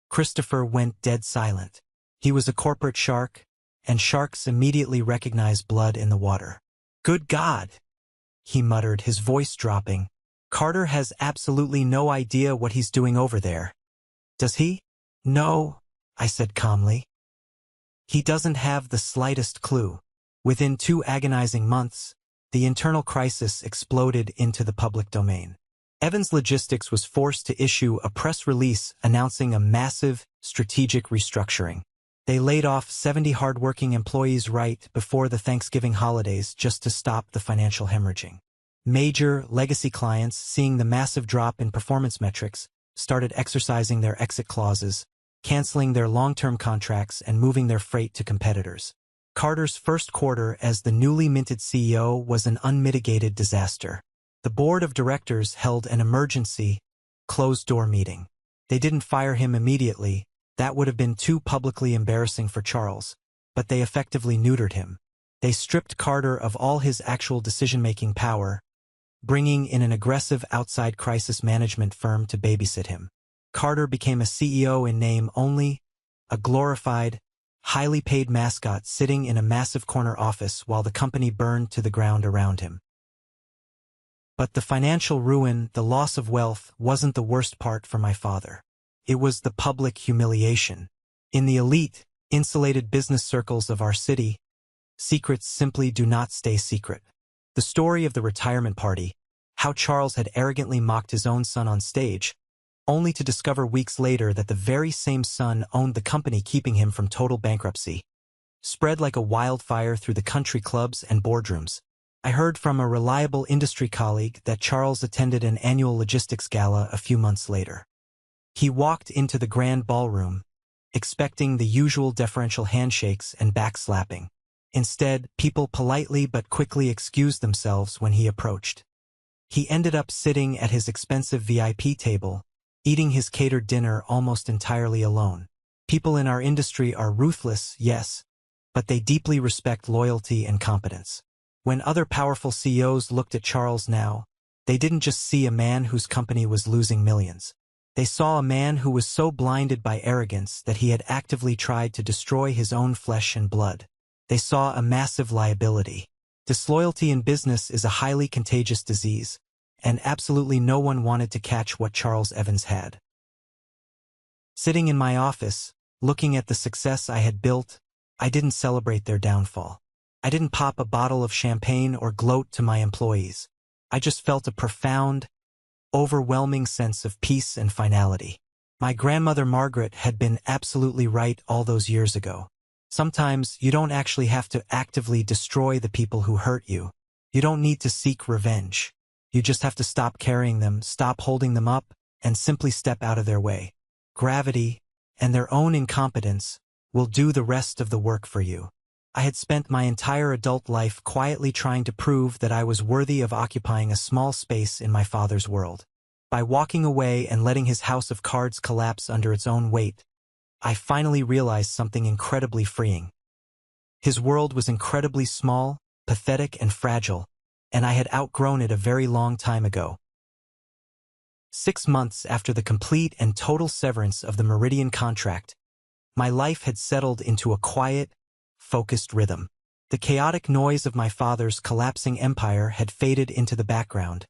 Christopher went dead silent. He was a corporate shark, and sharks immediately recognize blood in the water. Good God, he muttered, his voice dropping. Carter has absolutely no idea what he's doing over there. Does he? No, I said calmly. He doesn't have the slightest clue. Within 2 agonizing months, the internal crisis exploded into the public domain. Evans Logistics was forced to issue a press release announcing a massive strategic restructuring. They laid off 70 hardworking employees right before the Thanksgiving holidays just to stop the financial hemorrhaging. Major legacy clients, seeing the massive drop in performance metrics, started exercising their exit clauses, canceling their long-term contracts and moving their freight to competitors. Carter's first quarter as the newly minted CEO was an unmitigated disaster. The board of directors held an emergency, closed-door meeting. They didn't fire him immediately. That would have been too publicly embarrassing for Charles, but they effectively neutered him. They stripped Carter of all his actual decision-making power, bringing in an aggressive outside crisis management firm to babysit him. Carter became a CEO in name only, a glorified, highly paid mascot sitting in a massive corner office while the company burned to the ground around him. But the financial ruin, the loss of wealth, wasn't the worst part for my father. It was the public humiliation. In the elite, insulated business circles of our city, secrets simply do not stay secret. The story of the retirement party, how Charles had arrogantly mocked his own son on stage, only to discover weeks later that the very same son owned the company keeping him from total bankruptcy, spread like a wildfire through the country clubs and boardrooms. I heard from a reliable industry colleague that Charles attended an annual logistics gala a few months later. He walked into the grand ballroom, expecting the usual deferential handshakes and backslapping. Instead, people politely but quickly excused themselves when he approached. He ended up sitting at his expensive VIP table, eating his catered dinner almost entirely alone. People in our industry are ruthless, yes, but they deeply respect loyalty and competence. When other powerful CEOs looked at Charles now, they didn't just see a man whose company was losing millions. They saw a man who was so blinded by arrogance that he had actively tried to destroy his own flesh and blood. They saw a massive liability. Disloyalty in business is a highly contagious disease, and absolutely no one wanted to catch what Charles Evans had. Sitting in my office, looking at the success I had built, I didn't celebrate their downfall. I didn't pop a bottle of champagne or gloat to my employees. I just felt a profound, overwhelming sense of peace and finality. My grandmother Margaret had been absolutely right all those years ago. Sometimes you don't actually have to actively destroy the people who hurt you. You don't need to seek revenge. You just have to stop carrying them, stop holding them up, and simply step out of their way. Gravity, and their own incompetence, will do the rest of the work for you. I had spent my entire adult life quietly trying to prove that I was worthy of occupying a small space in my father's world. By walking away and letting his house of cards collapse under its own weight, I finally realized something incredibly freeing. His world was incredibly small, pathetic, and fragile, and I had outgrown it a very long time ago. 6 months after the complete and total severance of the Meridian contract, my life had settled into a quiet, focused rhythm. The chaotic noise of my father's collapsing empire had faded into the background,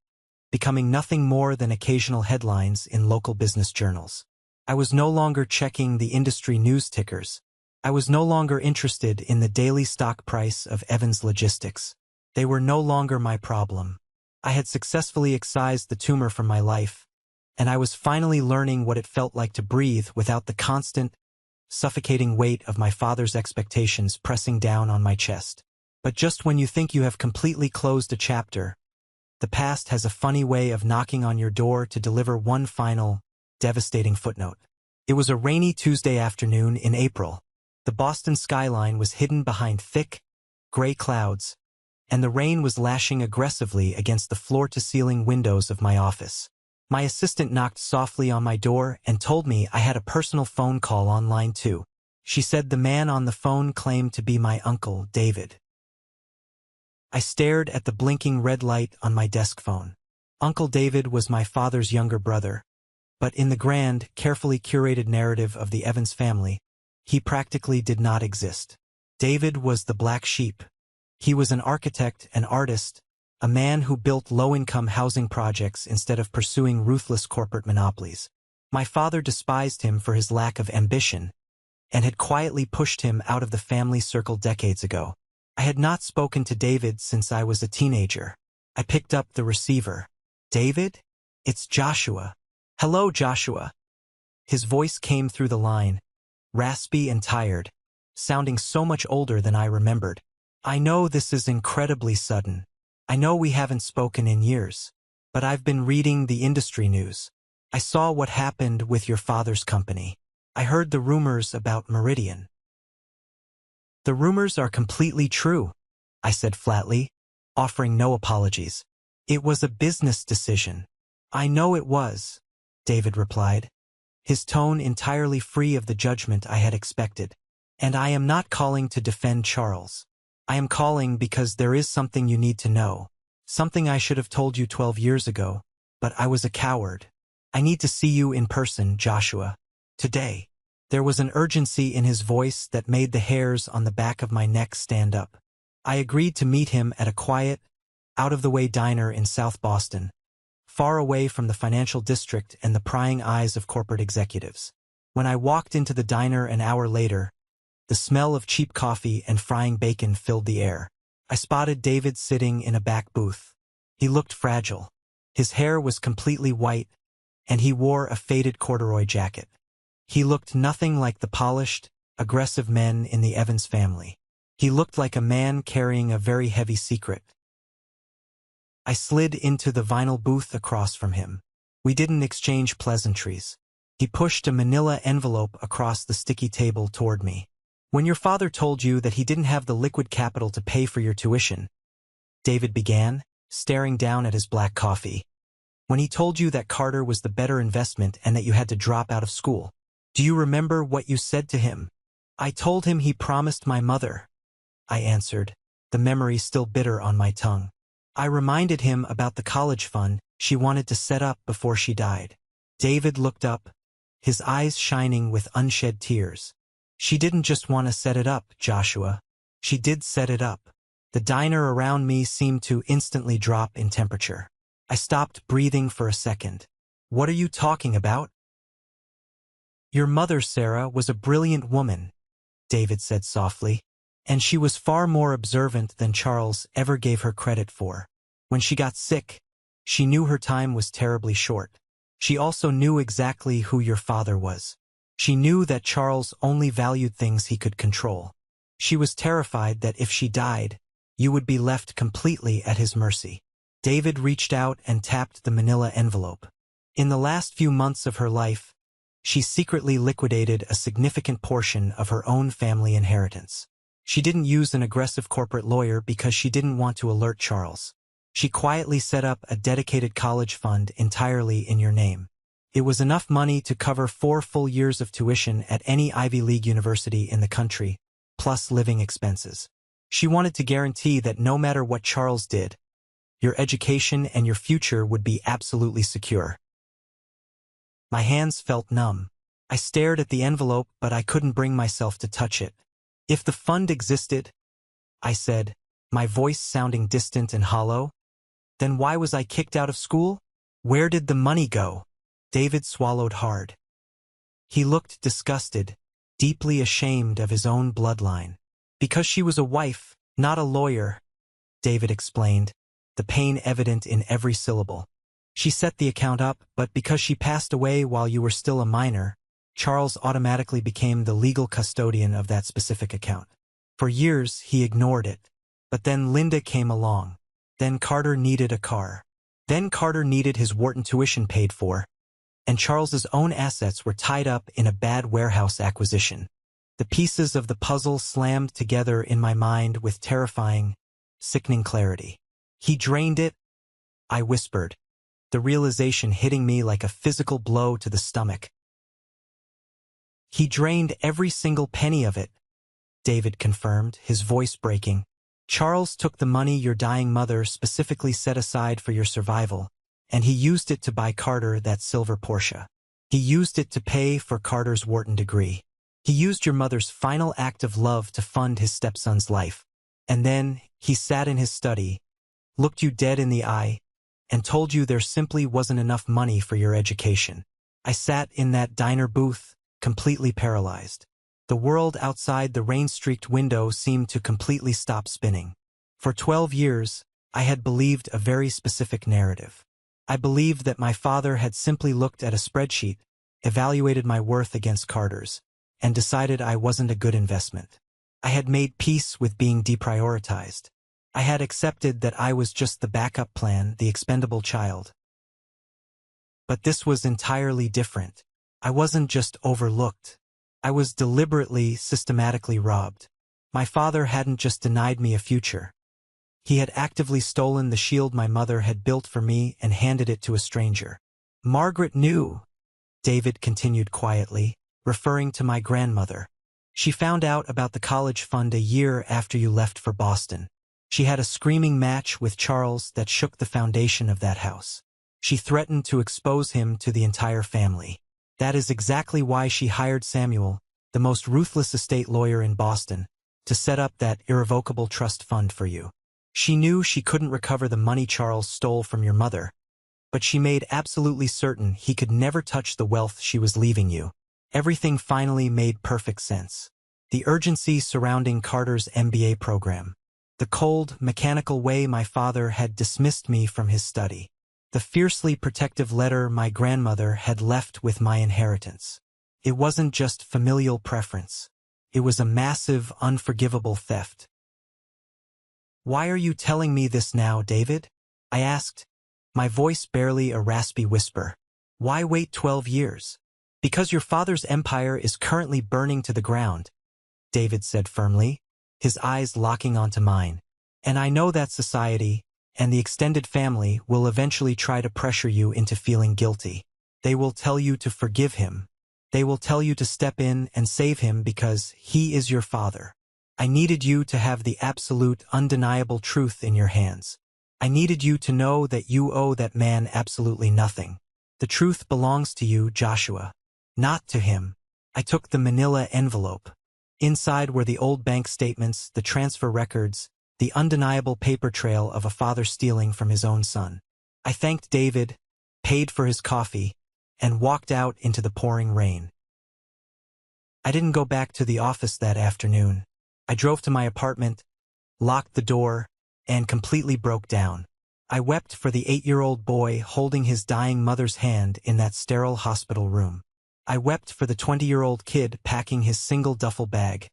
becoming nothing more than occasional headlines in local business journals. I was no longer checking the industry news tickers. I was no longer interested in the daily stock price of Evans Logistics. They were no longer my problem. I had successfully excised the tumor from my life, and I was finally learning what it felt like to breathe without the constant, suffocating weight of my father's expectations pressing down on my chest. But just when you think you have completely closed a chapter, the past has a funny way of knocking on your door to deliver one final, devastating footnote. It was a rainy Tuesday afternoon in April. The Boston skyline was hidden behind thick, gray clouds, and the rain was lashing aggressively against the floor-to-ceiling windows of my office. My assistant knocked softly on my door and told me I had a personal phone call on line 2. She said the man on the phone claimed to be my uncle, David. I stared at the blinking red light on my desk phone. Uncle David was my father's younger brother, but in the grand, carefully curated narrative of the Evans family, he practically did not exist. David was the black sheep. He was an architect, an artist, a man who built low-income housing projects instead of pursuing ruthless corporate monopolies. My father despised him for his lack of ambition, and had quietly pushed him out of the family circle decades ago. I had not spoken to David since I was a teenager. I picked up the receiver. "David? It's Joshua." "Hello, Joshua." His voice came through the line, raspy and tired, sounding so much older than I remembered. "I know this is incredibly sudden. I know we haven't spoken in years, but I've been reading the industry news. I saw what happened with your father's company. I heard the rumors about Meridian." "The rumors are completely true," I said flatly, offering no apologies. "It was a business decision." "I know it was," David replied, his tone entirely free of the judgment I had expected. "And I am not calling to defend Charles. I am calling because there is something you need to know. Something I should have told you 12 years ago, but I was a coward. I need to see you in person, Joshua. Today." There was an urgency in his voice that made the hairs on the back of my neck stand up. I agreed to meet him at a quiet, out-of-the-way diner in South Boston, far away from the financial district and the prying eyes of corporate executives. When I walked into the diner an hour later, the smell of cheap coffee and frying bacon filled the air. I spotted David sitting in a back booth. He looked fragile. His hair was completely white, and he wore a faded corduroy jacket. He looked nothing like the polished, aggressive men in the Evans family. He looked like a man carrying a very heavy secret. I slid into the vinyl booth across from him. We didn't exchange pleasantries. He pushed a manila envelope across the sticky table toward me. "When your father told you that he didn't have the liquid capital to pay for your tuition," David began, staring down at his black coffee. "When he told you that Carter was the better investment and that you had to drop out of school, do you remember what you said to him?" "I told him he promised my mother," I answered, the memory still bitter on my tongue. "I reminded him about the college fund she wanted to set up before she died." David looked up, his eyes shining with unshed tears. "She didn't just want to set it up, Joshua. She did set it up." The diner around me seemed to instantly drop in temperature. I stopped breathing for a second. "What are you talking about?" "Your mother, Sarah, was a brilliant woman," David said softly, "and she was far more observant than Charles ever gave her credit for. When she got sick, she knew her time was terribly short. She also knew exactly who your father was. She knew that Charles only valued things he could control. She was terrified that if she died, you would be left completely at his mercy." David reached out and tapped the manila envelope. "In the last few months of her life, she secretly liquidated a significant portion of her own family inheritance. She didn't use an aggressive corporate lawyer because she didn't want to alert Charles. She quietly set up a dedicated college fund entirely in your name. It was enough money to cover 4 full years of tuition at any Ivy League university in the country, plus living expenses. She wanted to guarantee that no matter what Charles did, your education and your future would be absolutely secure." My hands felt numb. I stared at the envelope, but I couldn't bring myself to touch it. "If the fund existed," I said, my voice sounding distant and hollow, "then why was I kicked out of school? Where did the money go?" David swallowed hard. He looked disgusted, deeply ashamed of his own bloodline. "Because she was a wife, not a lawyer," David explained, the pain evident in every syllable. "She set the account up, but because she passed away while you were still a minor, Charles automatically became the legal custodian of that specific account. For years, he ignored it. But then Linda came along. Then Carter needed a car. Then Carter needed his Wharton tuition paid for. And Charles's own assets were tied up in a bad warehouse acquisition. The pieces of the puzzle slammed together in my mind with terrifying, sickening clarity. He drained it, I whispered, the realization hitting me like a physical blow to the stomach. He drained every single penny of it, David confirmed, his voice breaking. Charles took the money your dying mother specifically set aside for your survival, and he used it to buy Carter that silver Porsche. He used it to pay for Carter's Wharton degree. He used your mother's final act of love to fund his stepson's life. And then he sat in his study, looked you dead in the eye, and told you there simply wasn't enough money for your education. I sat in that diner booth, completely paralyzed. The world outside the rain-streaked window seemed to completely stop spinning. For 12 years, I had believed a very specific narrative. I believed that my father had simply looked at a spreadsheet, evaluated my worth against Carter's, and decided I wasn't a good investment. I had made peace with being deprioritized. I had accepted that I was just the backup plan, the expendable child. But this was entirely different. I wasn't just overlooked. I was deliberately, systematically robbed. My father hadn't just denied me a future. He had actively stolen the shield my mother had built for me and handed it to a stranger. Margaret knew, David continued quietly, referring to my grandmother. She found out about the college fund a year after you left for Boston. She had a screaming match with Charles that shook the foundation of that house. She threatened to expose him to the entire family. That is exactly why she hired Samuel, the most ruthless estate lawyer in Boston, to set up that irrevocable trust fund for you. She knew she couldn't recover the money Charles stole from your mother, but she made absolutely certain he could never touch the wealth she was leaving you. Everything finally made perfect sense. The urgency surrounding Carter's MBA program. The cold, mechanical way my father had dismissed me from his study. The fiercely protective letter my grandmother had left with my inheritance. It wasn't just familial preference. It was a massive, unforgivable theft. "Why are you telling me this now, David?" I asked, my voice barely a raspy whisper. "Why wait 12 years? Because your father's empire is currently burning to the ground," David said firmly, his eyes locking onto mine. "And I know that society and the extended family will eventually try to pressure you into feeling guilty. They will tell you to forgive him. They will tell you to step in and save him because he is your father. I needed you to have the absolute, undeniable truth in your hands. I needed you to know that you owe that man absolutely nothing. The truth belongs to you, Joshua, not to him." I took the manila envelope. Inside were the old bank statements, the transfer records, the undeniable paper trail of a father stealing from his own son. I thanked David, paid for his coffee, and walked out into the pouring rain. I didn't go back to the office that afternoon. I drove to my apartment, locked the door, and completely broke down. I wept for the 8-year-old boy holding his dying mother's hand in that sterile hospital room. I wept for the 20-year-old kid packing his single duffel bag,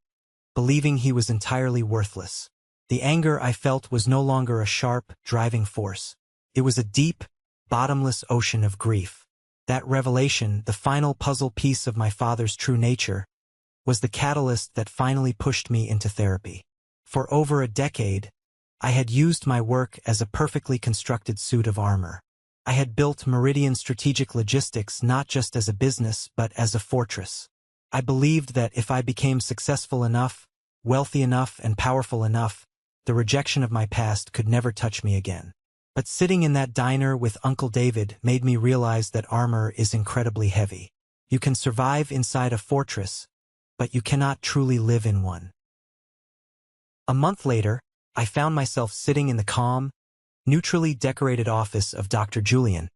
believing he was entirely worthless. The anger I felt was no longer a sharp, driving force. It was a deep, bottomless ocean of grief. That revelation, the final puzzle piece of my father's true nature, was the catalyst that finally pushed me into therapy. For over a decade, I had used my work as a perfectly constructed suit of armor. I had built Meridian Strategic Logistics not just as a business but as a fortress. I believed that if I became successful enough, wealthy enough, and powerful enough, the rejection of my past could never touch me again. But sitting in that diner with Uncle David made me realize that armor is incredibly heavy. You can survive inside a fortress, but you cannot truly live in one. A month later, I found myself sitting in the calm, neutrally decorated office of Dr. Julian,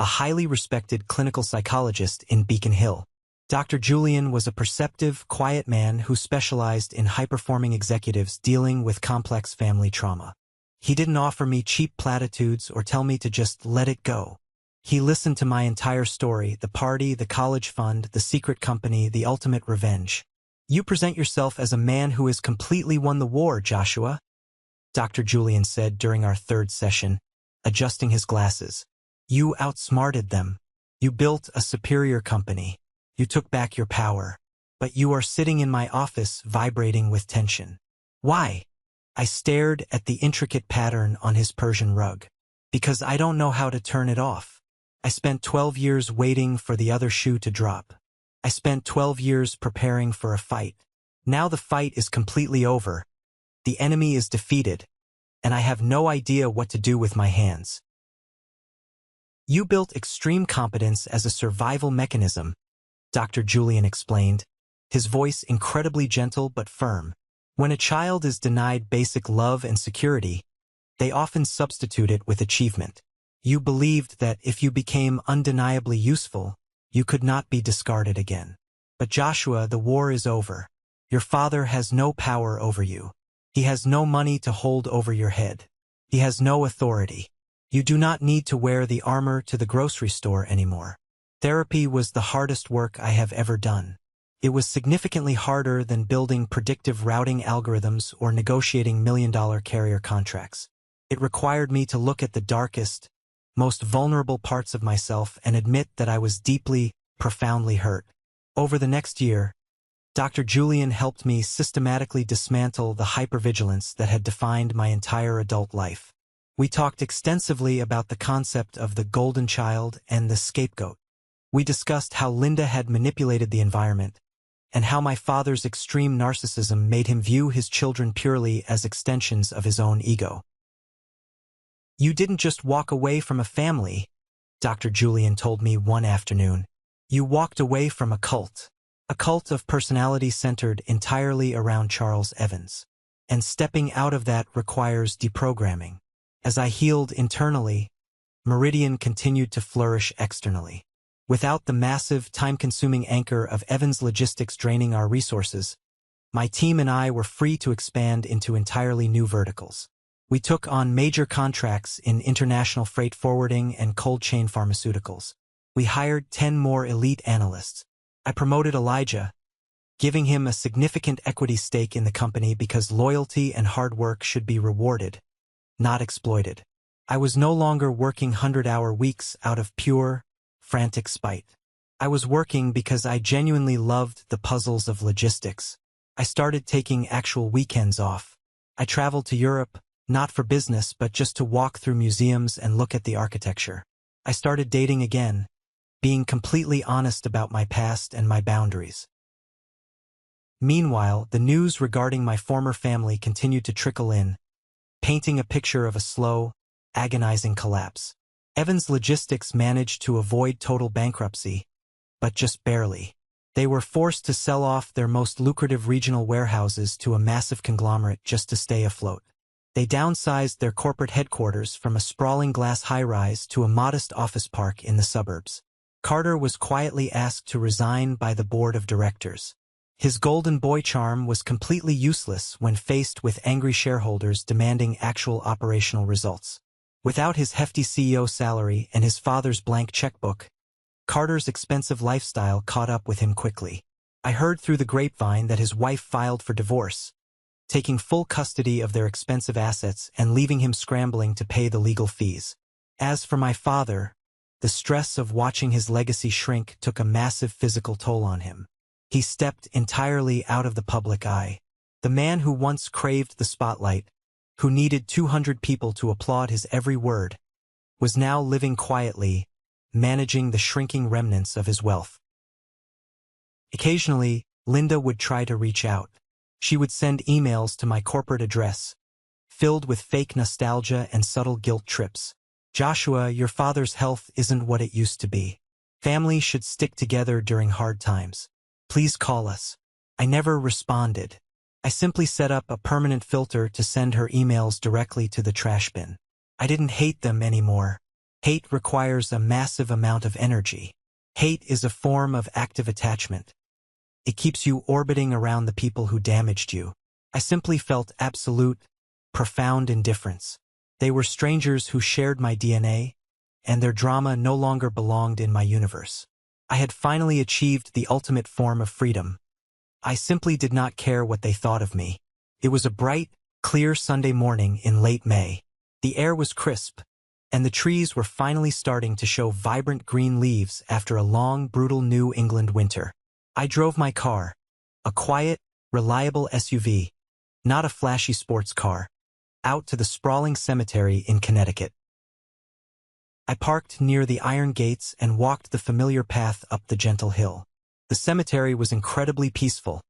a highly respected clinical psychologist in Beacon Hill. Dr. Julian was a perceptive, quiet man who specialized in high-performing executives dealing with complex family trauma. He didn't offer me cheap platitudes or tell me to just let it go. He listened to my entire story, the party, the college fund, the secret company, the ultimate revenge. "You present yourself as a man who has completely won the war, Joshua," Dr. Julian said during our third session, adjusting his glasses. "You outsmarted them. You built a superior company. You took back your power. But you are sitting in my office vibrating with tension. Why?" I stared at the intricate pattern on his Persian rug. "Because I don't know how to turn it off. I spent 12 years waiting for the other shoe to drop. I spent 12 years preparing for a fight. Now the fight is completely over. The enemy is defeated, and I have no idea what to do with my hands." "You built extreme competence as a survival mechanism," Dr. Julian explained, his voice incredibly gentle but firm. "When a child is denied basic love and security, they often substitute it with achievement. You believed that if you became undeniably useful, you could not be discarded again. But Joshua, the war is over. Your father has no power over you. He has no money to hold over your head. He has no authority. You do not need to wear the armor to the grocery store anymore." Therapy was the hardest work I have ever done. It was significantly harder than building predictive routing algorithms or negotiating million-dollar carrier contracts. It required me to look at the darkest, most vulnerable parts of myself and admit that I was deeply, profoundly hurt. Over the next year, Dr. Julian helped me systematically dismantle the hypervigilance that had defined my entire adult life. We talked extensively about the concept of the golden child and the scapegoat. We discussed how Linda had manipulated the environment, and how my father's extreme narcissism made him view his children purely as extensions of his own ego. "You didn't just walk away from a family," Dr. Julian told me one afternoon. You walked away from a cult of personality centered entirely around Charles Evans. And stepping out of that requires deprogramming. As I healed internally, Meridian continued to flourish externally. Without the massive, time-consuming anchor of Evans logistics draining our resources, my team and I were free to expand into entirely new verticals. We took on major contracts in international freight forwarding and cold chain pharmaceuticals. We hired 10 more elite analysts. I promoted Elijah, giving him a significant equity stake in the company because loyalty and hard work should be rewarded, not exploited. I was no longer working 100-hour weeks out of pure, frantic spite. I was working because I genuinely loved the puzzles of logistics. I started taking actual weekends off. I traveled to Europe, not for business but just to walk through museums and look at the architecture. I started dating again, being completely honest about my past and my boundaries. Meanwhile, the news regarding my former family continued to trickle in, painting a picture of a slow, agonizing collapse. Evans Logistics managed to avoid total bankruptcy, but just barely. They were forced to sell off their most lucrative regional warehouses to a massive conglomerate just to stay afloat. They downsized their corporate headquarters from a sprawling glass high-rise to a modest office park in the suburbs. Carter was quietly asked to resign by the board of directors. His golden boy charm was completely useless when faced with angry shareholders demanding actual operational results. Without his hefty CEO salary and his father's blank checkbook, Carter's expensive lifestyle caught up with him quickly. I heard through the grapevine that his wife filed for divorce, taking full custody of their expensive assets and leaving him scrambling to pay the legal fees. As for my father, the stress of watching his legacy shrink took a massive physical toll on him. He stepped entirely out of the public eye. The man who once craved the spotlight, who needed 200 people to applaud his every word, was now living quietly, managing the shrinking remnants of his wealth. Occasionally, Linda would try to reach out. She would send emails to my corporate address, filled with fake nostalgia and subtle guilt trips. Joshua, your father's health isn't what it used to be. Family should stick together during hard times. Please call us. I never responded. I simply set up a permanent filter to send her emails directly to the trash bin. I didn't hate them anymore. Hate requires a massive amount of energy. Hate is a form of active attachment. It keeps you orbiting around the people who damaged you. I simply felt absolute, profound indifference. They were strangers who shared my DNA, and their drama no longer belonged in my universe. I had finally achieved the ultimate form of freedom. I simply did not care what they thought of me. It was a bright, clear Sunday morning in late May. The air was crisp, and the trees were finally starting to show vibrant green leaves after a long, brutal New England winter. I drove my car, a quiet, reliable SUV, not a flashy sports car, out to the sprawling cemetery in Connecticut. I parked near the iron gates and walked the familiar path up the gentle hill. The cemetery was incredibly peaceful,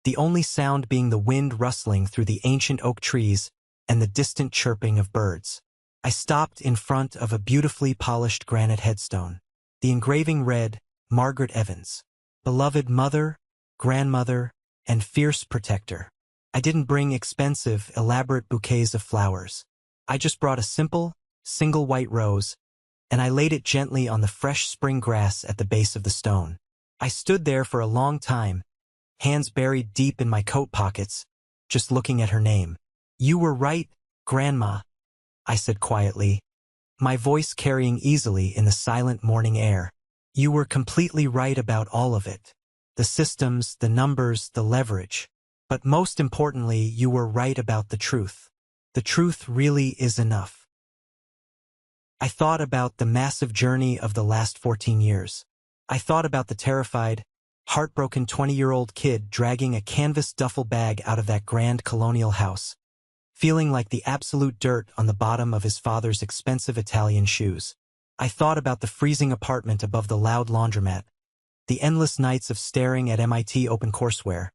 the only sound being the wind rustling through the ancient oak trees and the distant chirping of birds. I stopped in front of a beautifully polished granite headstone. The engraving read, Margaret Evans, beloved mother, grandmother, and fierce protector. I didn't bring expensive, elaborate bouquets of flowers. I just brought a simple, single white rose, and I laid it gently on the fresh spring grass at the base of the stone. I stood there for a long time, hands buried deep in my coat pockets, just looking at her name. You were right, Grandma, I said quietly, my voice carrying easily in the silent morning air. You were completely right about all of it. The systems, the numbers, the leverage. But most importantly, you were right about the truth. The truth really is enough. I thought about the massive journey of the last 14 years. I thought about the terrified, heartbroken 20-year-old kid dragging a canvas duffel bag out of that grand colonial house, feeling like the absolute dirt on the bottom of his father's expensive Italian shoes. I thought about the freezing apartment above the loud laundromat, the endless nights of staring at MIT OpenCourseWare,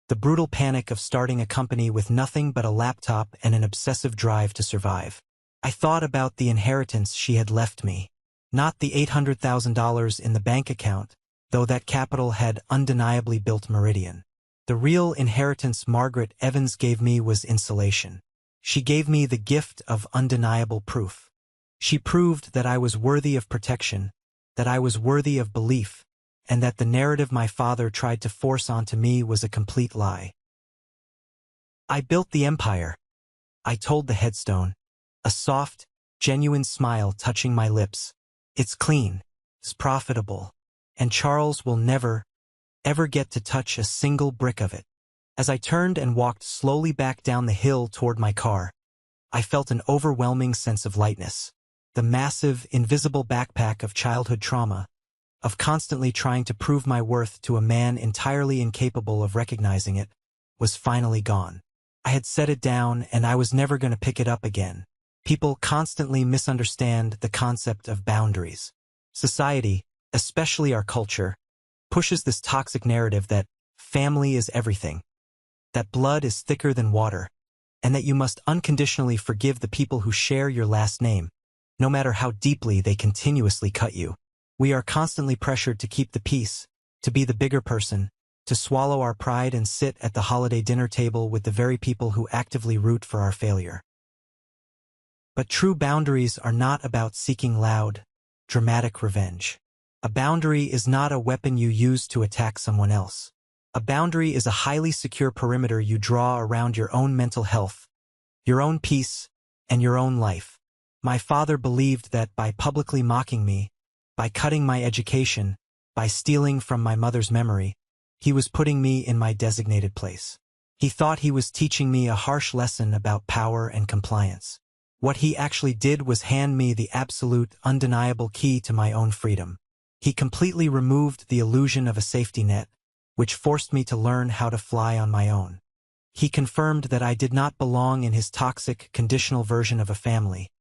the brutal panic of starting a company with nothing but a laptop and an obsessive drive to survive. I thought about the inheritance she had left me, not the $800,000 in the bank account, though that capital had undeniably built Meridian. The real inheritance Margaret Evans gave me was insulation. She gave me the gift of undeniable proof. She proved that I was worthy of protection, that I was worthy of belief, and that the narrative my father tried to force onto me was a complete lie. I built the empire, I told the headstone, a soft, genuine smile touching my lips. It's clean, it's profitable, and Charles will never, ever get to touch a single brick of it. As I turned and walked slowly back down the hill toward my car, I felt an overwhelming sense of lightness. The massive, invisible backpack of childhood trauma, of constantly trying to prove my worth to a man entirely incapable of recognizing it, was finally gone. I had set it down and I was never going to pick it up again. People constantly misunderstand the concept of boundaries. Society, especially our culture, pushes this toxic narrative that family is everything, that blood is thicker than water, and that you must unconditionally forgive the people who share your last name, no matter how deeply they continuously cut you. We are constantly pressured to keep the peace, to be the bigger person, to swallow our pride and sit at the holiday dinner table with the very people who actively root for our failure. But true boundaries are not about seeking loud, dramatic revenge. A boundary is not a weapon you use to attack someone else. A boundary is a highly secure perimeter you draw around your own mental health, your own peace, and your own life. My father believed that by publicly mocking me, by cutting my education, by stealing from my mother's memory, he was putting me in my designated place. He thought he was teaching me a harsh lesson about power and compliance. What he actually did was hand me the absolute, undeniable key to my own freedom. He completely removed the illusion of a safety net, which forced me to learn how to fly on my own. He confirmed that I did not belong in his toxic, conditional version of a family,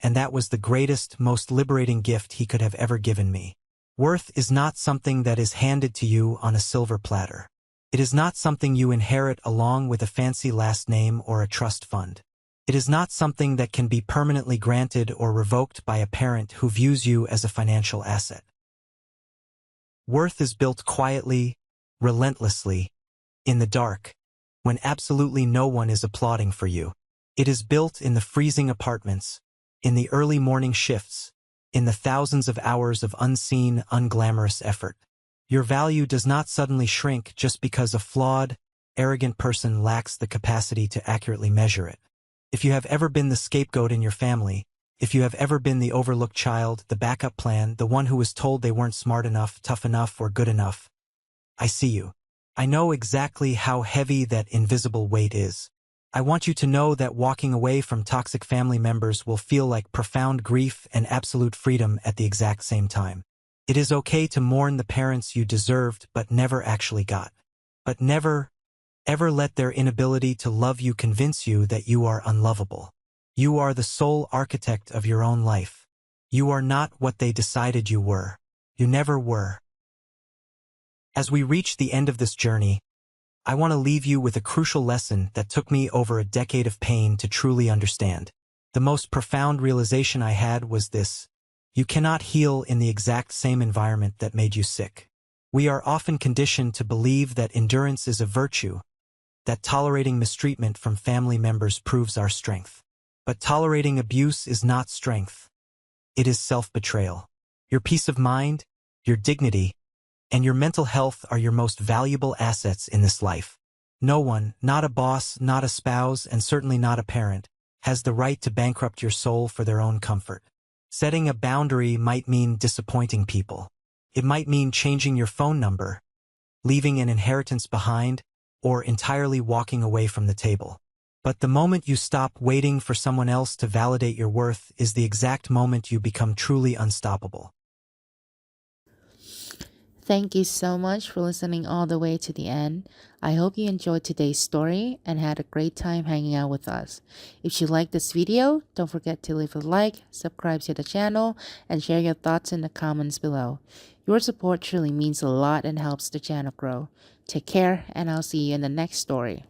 and that was the greatest, most liberating gift he could have ever given me. Worth is not something that is handed to you on a silver platter. It is not something you inherit along with a fancy last name or a trust fund. It is not something that can be permanently granted or revoked by a parent who views you as a financial asset. Worth is built quietly, relentlessly, in the dark, when absolutely no one is applauding for you. It is built in the freezing apartments, in the early morning shifts, in the thousands of hours of unseen, unglamorous effort. Your value does not suddenly shrink just because a flawed, arrogant person lacks the capacity to accurately measure it. If you have ever been the scapegoat in your family, if you have ever been the overlooked child, the backup plan, the one who was told they weren't smart enough, tough enough, or good enough, I see you. I know exactly how heavy that invisible weight is. I want you to know that walking away from toxic family members will feel like profound grief and absolute freedom at the exact same time. It is okay to mourn the parents you deserved but never actually got. But never, ever let their inability to love you convince you that you are unlovable. You are the sole architect of your own life. You are not what they decided you were. You never were. As we reach the end of this journey, I want to leave you with a crucial lesson that took me over a decade of pain to truly understand. The most profound realization I had was this: you cannot heal in the exact same environment that made you sick. We are often conditioned to believe that endurance is a virtue, that tolerating mistreatment from family members proves our strength. But tolerating abuse is not strength. It is self-betrayal. Your peace of mind, your dignity, and your mental health are your most valuable assets in this life. No one, not a boss, not a spouse, and certainly not a parent, has the right to bankrupt your soul for their own comfort. Setting a boundary might mean disappointing people. It might mean changing your phone number, leaving an inheritance behind, or entirely walking away from the table. But the moment you stop waiting for someone else to validate your worth is the exact moment you become truly unstoppable. Thank you so much for listening all the way to the end. I hope you enjoyed today's story and had a great time hanging out with us. If you liked this video, don't forget to leave a like, subscribe to the channel, and share your thoughts in the comments below. Your support truly means a lot and helps the channel grow. Take care, and I'll see you in the next story.